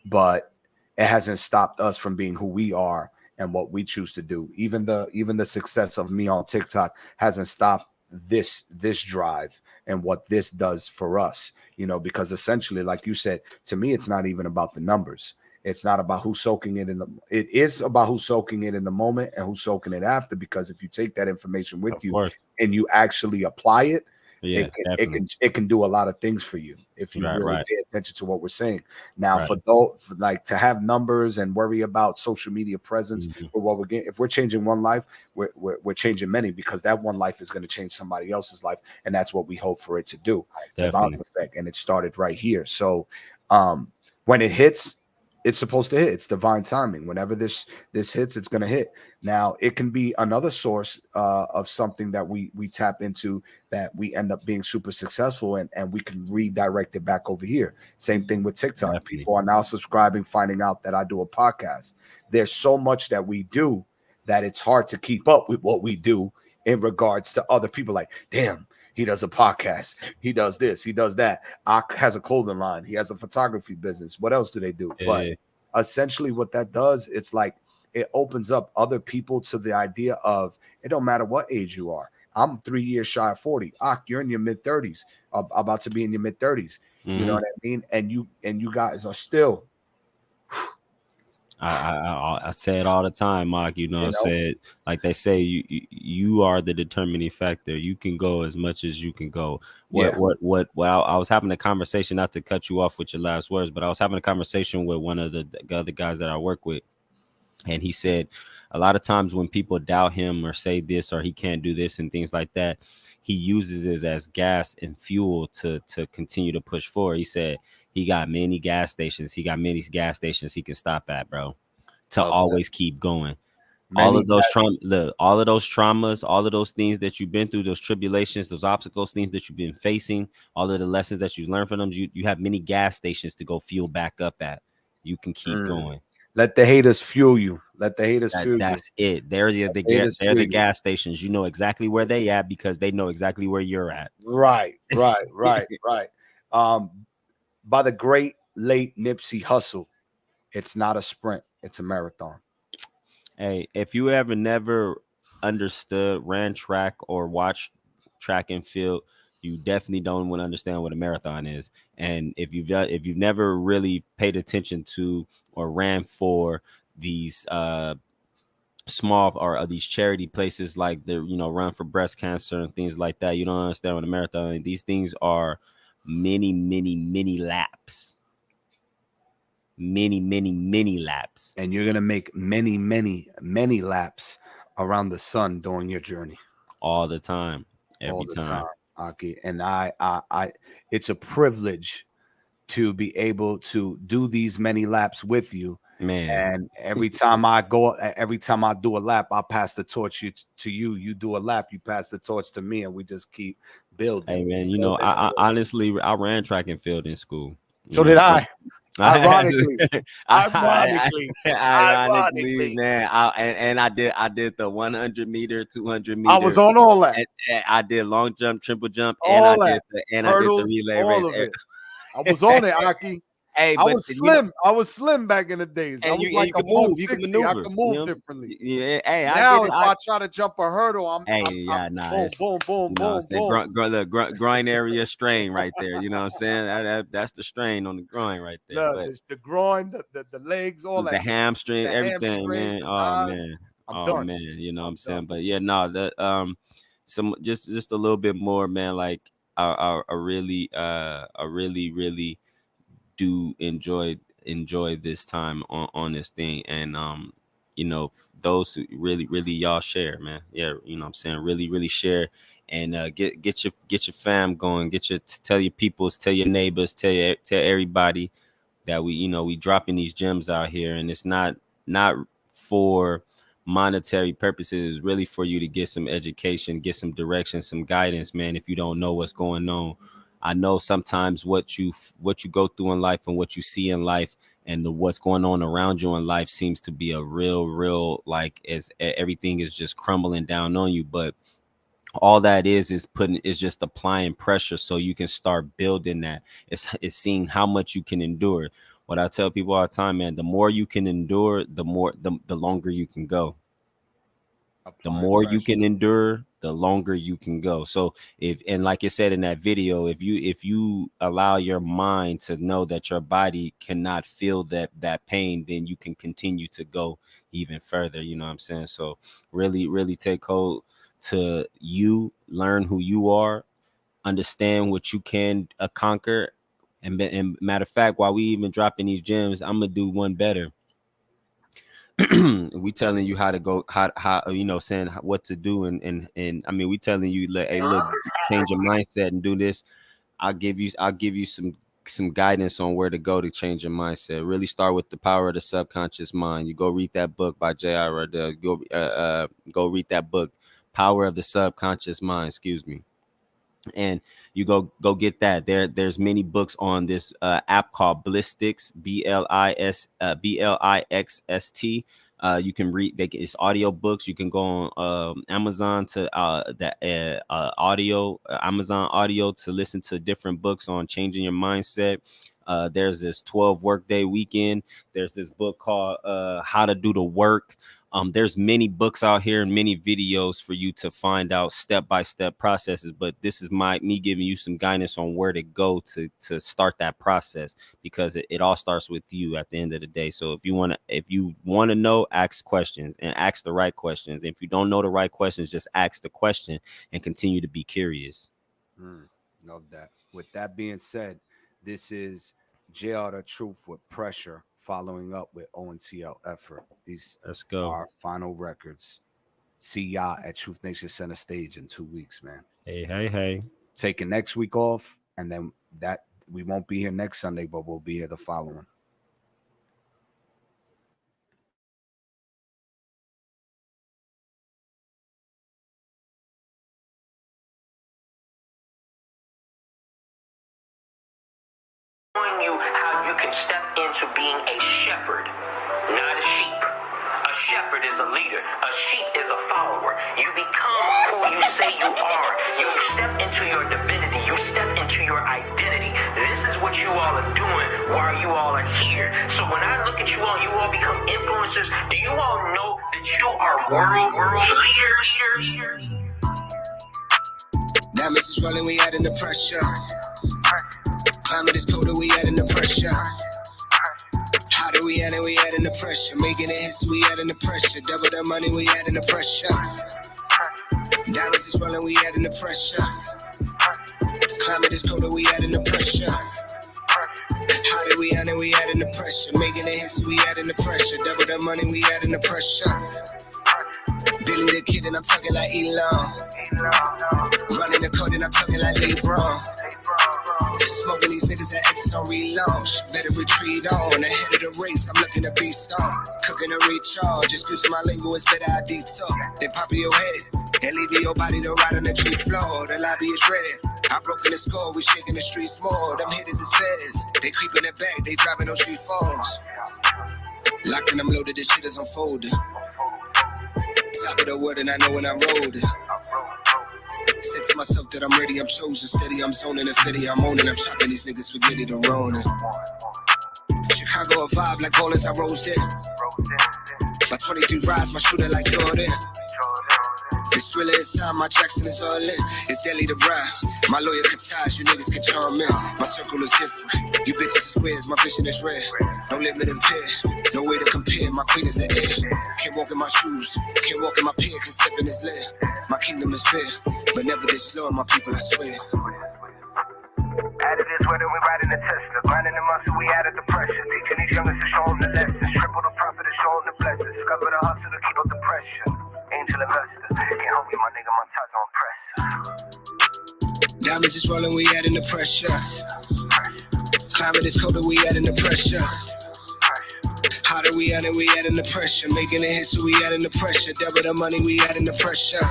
but it hasn't stopped us from being who we are and what we choose to do. Even the success of me on TikTok hasn't stopped this drive and what this does for us, you know, because essentially, like you said, to me, it's not even about the numbers. It's not about who's soaking it it is about who's soaking it in the moment and who's soaking it after, because if you take that information with you and you actually apply it, it can do a lot of things for you if you really pay attention to what we're saying. Now, for like to have numbers and worry about social media presence or what we're getting, if we're changing one life, we're changing many, because that one life is going to change somebody else's life, and that's what we hope for it to do. The bounce effect, and it started right here. So when it hits, it's supposed to hit. It's divine timing. Whenever this hits, it's going to hit. Now, it can be another source of something that we tap into, that we end up being super successful in, and we can redirect it back over here. Same thing with TikTok. Definitely. People are now subscribing, finding out that I do a podcast. There's so much that we do that it's hard to keep up with what we do in regards to other people. Like, damn, he does a podcast. He does this. He does that. Ak has a clothing line. He has a photography business. What else do they do? But essentially what that does, it's like it opens up other people to the idea of it don't matter what age you are. I'm 3 years shy of 40. Ak, you're in your mid-30s, about to be in your mid-30s. You know what I mean? And you guys are still. I say it all the time, Mark. You know, I said, like they say, you are the determining factor. You can go as much as you can go. Well, I was having a conversation, not to cut you off with your last words, but I was having a conversation with one of the other guys that I work with, and he said a lot of times when people doubt him or say this or he can't do this and things like that, he uses it as gas and fuel to continue to push forward. He said he got many gas stations. He got many gas stations he can stop at, bro, to always keep going. All of those traumas, all of those things that you've been through, those tribulations, those obstacles, things that you've been facing, all of the lessons that you learned from them, you have many gas stations to go fuel back up at. You can keep going. Let the haters fuel you. Let the haters fuel you. That's it. They're the gas stations. You know exactly where they at because they know exactly where you're at. Right. By the great late Nipsey Hussle, it's not a sprint, it's a marathon. Hey, if you ever never understood, ran track, or watched track and field, you definitely don't want to understand what a marathon is. And if you've never really paid attention to or ran for these small or these charity places like the Run for Breast Cancer and things like that, you don't understand what a marathon is. These things are many laps. Many laps. And you're gonna make many laps around the sun during your journey. All the time. Every time. Aki. And I it's a privilege to be able to do these many laps with you, man. And every time I do a lap, I pass the torch to you. You do a lap, you pass the torch to me, and we just keep building. Hey man, I honestly ran track and field in school. So did I. Ironically, man. I did the 100 meter, 200 meter. I was on all that. And I did long jump, triple jump, all I did the relay race. I was on it, Aki. Hey, I but was slim. I was slim back in the days. I and was you, like you can a move. You can 160. maneuver. I can you move know what I'm differently. Yeah. Hey, Now, I if get it. I try to jump a hurdle, I'm Nah, boom, it's, boom, boom, you know what I'm boom, saying, boom. groin area strain right there. You know what I'm saying? That's the strain on the groin right there. But The groin, the legs, all the that. hamstring, The everything, hamstrings, man. the Oh thighs. man. I'm Oh done. man. You know what I'm saying? But yeah, no, some just a little bit more, man. Like I really do enjoy this time on this thing. And you know, those who really y'all share, man. Yeah, you know what I'm saying, really share. And get your fam going, tell your peoples, tell your neighbors, tell everybody that we dropping these gems out here. And it's not for monetary purposes. It's really for you to get some education, get some direction, some guidance, man. If you don't know what's going on, I know sometimes what you go through in life and what you see in life and what's going on around you in life seems to be a real like as everything is just crumbling down on you. But all that is just applying pressure so you can start building that. It's seeing how much you can endure. What I tell people all the time, man, the more you can endure, the longer you can go. The more you can endure, the longer you can go. So like it said in that video, if you allow your mind to know that your body cannot feel that pain, then you can continue to go even further. You know what I'm saying? So really take hold to you, learn who you are, understand what you can conquer. And matter of fact, while we even dropping these gems, I'm gonna do one better. We telling you how to go, how you know, saying what to do, and I mean, we telling you, hey, look, change your mindset and do this. I'll give you some guidance on where to go to change your mindset. Really start with The Power of the Subconscious Mind. You go read that book by J.I. Rodell. Go read that book, Power of the Subconscious Mind. Excuse me. And you go get that. There's many books on this app called Blixst, Blixst. You can read. It's audio books. You can go on Amazon to Amazon Audio to listen to different books on changing your mindset. There's this 12 workday weekend. There's this book called How to Do the Work. There's many books out here and many videos for you to find out step-by-step processes, but this is me giving you some guidance on where to go to start that process, because it all starts with you at the end of the day. So if you want to know, ask questions and ask the right questions. If you don't know the right questions, just ask the question and continue to be curious. Love that. With that being said, this is JR The Truth with Pressure, following up with ONTL Effort. Let's go. Our final records. See y'all at Truth Nation Center Stage in 2 weeks, man. Hey. Taking next week off, and then that we won't be here next Sunday, but we'll be here the following. You how you can step into being a shepherd, not a sheep. A shepherd is a leader. A sheep is a follower. You become who you say you are. You step into your divinity. You step into your identity. This is what you all are doing while you all are here. So when I look at you all become influencers. Do you all know that you are world leaders? Diamonds is rolling, we adding the pressure. Climate is colder, we adding the pressure. Hotter, we adding the pressure. Making it hits, we adding the pressure. Double the money, we adding the pressure. Diamonds is rolling, we adding the pressure. Climate is colder, we adding the pressure. Hotter, we adding the pressure. Making it hits, we adding the pressure. Double the money, we adding the pressure. Billy the Kid and I'm talking like Elon. Running the code and I'm talking like LeBron. Smoking these niggas that exes on relaunch. Better retreat on. Ahead of the race, I'm looking to be strong. Cooking to recharge. Excuse my lingo, it's better I detour. They pop in your head and leave your body to rot on the tree floor. The lobby is red. I broken the score, we shaking the streets more. Them hitters is feds. They creeping the back, they driving those street falls. Locked and I'm loaded, this shit is unfolded. Top of the world and I know when I rode it. Said to myself that I'm ready, I'm chosen. Steady, I'm zoning and fitty, I'm owning. I'm chopping these niggas spaghetti to rolling. Cargo a vibe like ballers I rose in. My 23 rides, my shooter like Jordan. This thriller inside, my Jackson is all in. It's deadly to ride. My lawyer could ties, you niggas could charm in. My circle is different. You bitches are squares, my vision is red. No limit in pair, no way to compare. My queen is the air. Can't walk in my shoes, can't walk in my pair, cause slipping is lit. My kingdom is fair, but never this slow, my people, I swear. Added this weather, we riding the Tesla. Grinding the muscle, we added the pressure. Teaching these youngers to show them the lessons. Triple the profit to show them the blessings. Discover the hustle to keep up the pressure. Angel investor, can't hold me, my nigga, my ties on press. Diamonds is rolling, we adding the pressure. Climate is colder, we adding the pressure. Hotter, we adding the pressure. Making a hit, so we adding the pressure. Double the money, we adding the pressure.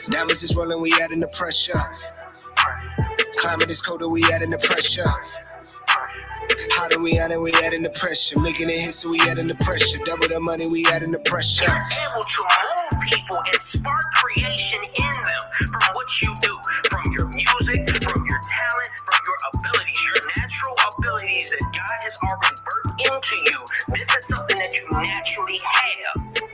Diamonds is rolling, we adding the pressure. Climate is colder, we adding the pressure. Hotter, we adding the pressure. Making a hit, so we adding the pressure. Double the money, we adding the pressure. Able to move people and spark creation in them from what you do, from your music, from your talent, from your abilities, your natural abilities that God has already birthed into you. This is something that you naturally have.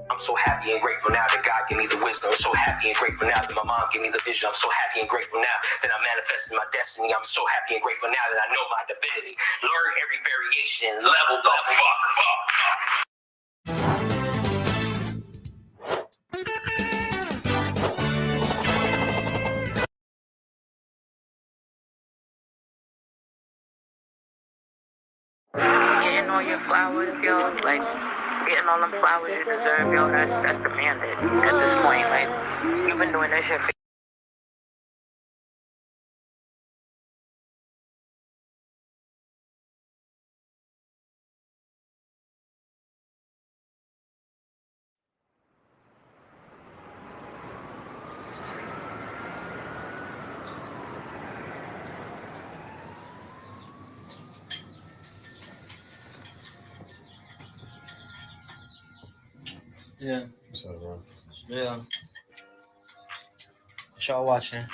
I'm so happy and grateful now that God gave me the wisdom. I'm so happy and grateful now that my mom gave me the vision. I'm so happy and grateful now that I manifested my destiny. I'm so happy and grateful now that I know my divinity. Learn every variation and level the fuck up. Getting all your flowers, yo, like getting all them flowers you deserve, yo, that's demanded at this point. Like, you've been doing that shit for Yeah. Yeah. What y'all watching?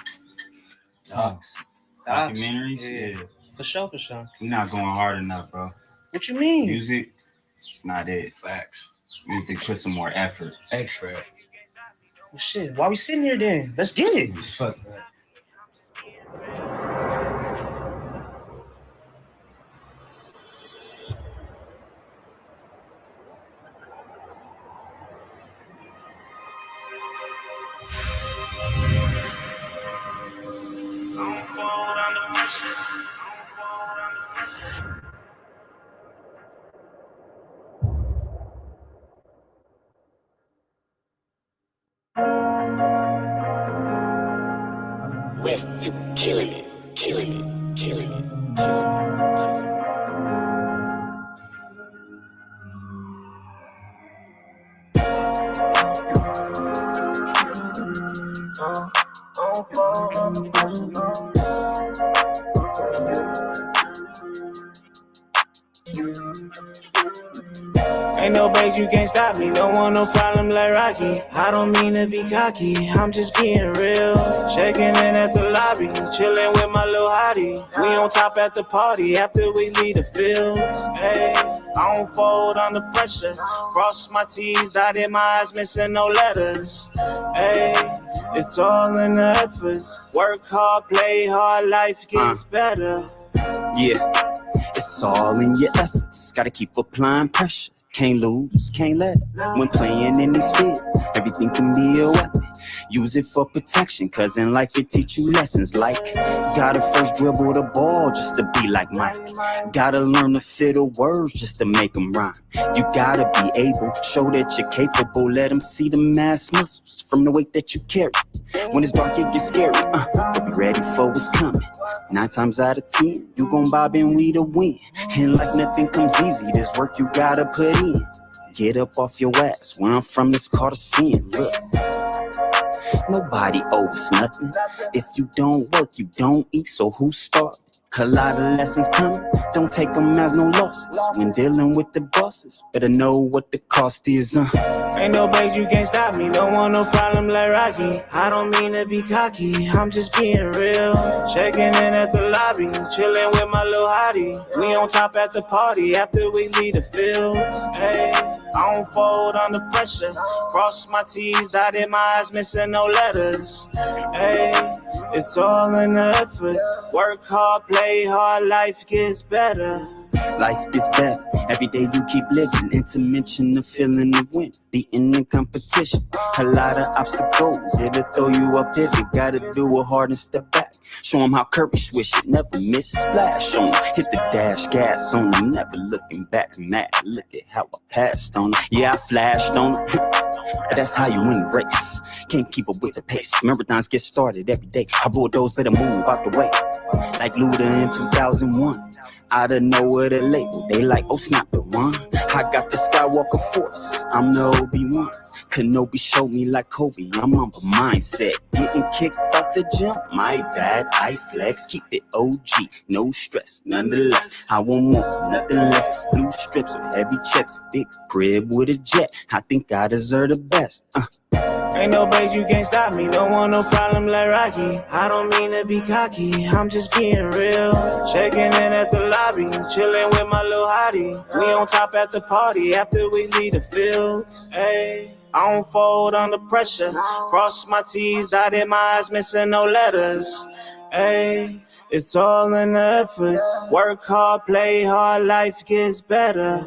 Docs. Documentaries? Yeah. For sure, for sure. We're not going hard enough, bro. What you mean? Music, it's not it. Facts. We need to put some more effort. Extra effort. Well, shit, why we sitting here then? Let's get it. Fuck that. West, you killing it, killing it, killing it, killing it. Ain't no bags, you can't stop me. Don't want no problem like Rocky. I don't mean to be cocky, I'm just being real. Checking in at the lobby, chilling with my little hottie. We on top at the party after we leave the fields. Hey, I don't fold under pressure. Cross my T's, dotted my I's, missing no letters. Hey, it's all in the efforts. Work hard, play hard, life gets better. Yeah, it's all in your efforts. Gotta keep applying pressure. Can't lose, can't let it. When playing in these fields, everything can be a weapon. Use it for protection, cause in life it teach you lessons like gotta first dribble the ball just to be like Mike. Gotta learn to fit the words just to make them rhyme. You gotta be able to show that you're capable. Let them see the mass muscles from the weight that you carry. When it's dark it gets scary, but be ready for what's coming. 9 times out of 10, you gon' bob and we to win. In life nothing comes easy, this work you gotta put in. Get up off your ass, where I'm from it's called a sin. Look, nobody owes nothing. If you don't work, you don't eat, so who starved? A lot of lessons coming, don't take them as no losses. When dealing with the bosses, better know what the cost is. Ain't no bait, you can't stop me. Don't want no problem like Rocky. I don't mean to be cocky, I'm just being real. Checking in at the lobby, chilling with my little hottie. We on top at the party after we leave the fields. Hey, I don't fold under pressure. Cross my T's, dotted my I's, missing no letters. Hey, it's all in the effort. Work hard, play hard, life gets better. Life gets better every day you keep living. And to mention the feeling of win, beating in competition. A lot of obstacles, it'll throw you up there. You gotta do it hard and step back. Show them how Curry swish it, never miss a splash on them. Hit the dash, gas on them, never looking back. Mad, look at how I passed on them. Yeah, I flashed on them. But that's how you win the race. Can't keep up with the pace. Marathons get started every day. I bulldoze, better move out the way. Like Luda in 2001. Out of nowhere, the label, they like, oh snap the one. I got the Skywalker Force, I'm the Obi-Wan. Kenobi showed me like Kobe, I'm on the mindset. Getting kicked off the gym, my bad, I flex. Keep it OG, no stress, nonetheless. I want more, nothing less. Blue strips with heavy checks, big crib with a jet. I think I deserve the best. Ain't no bait, you can't stop me. Don't want no problem like Rocky. I don't mean to be cocky, I'm just being real. Checking in at the lobby, chilling with my little hottie. We on top at the party after we leave the fields. Hey, I don't fold under pressure. Cross my T's, dotted my I's, missing no letters. Hey, it's all in the effort. Work hard, play hard, life gets better.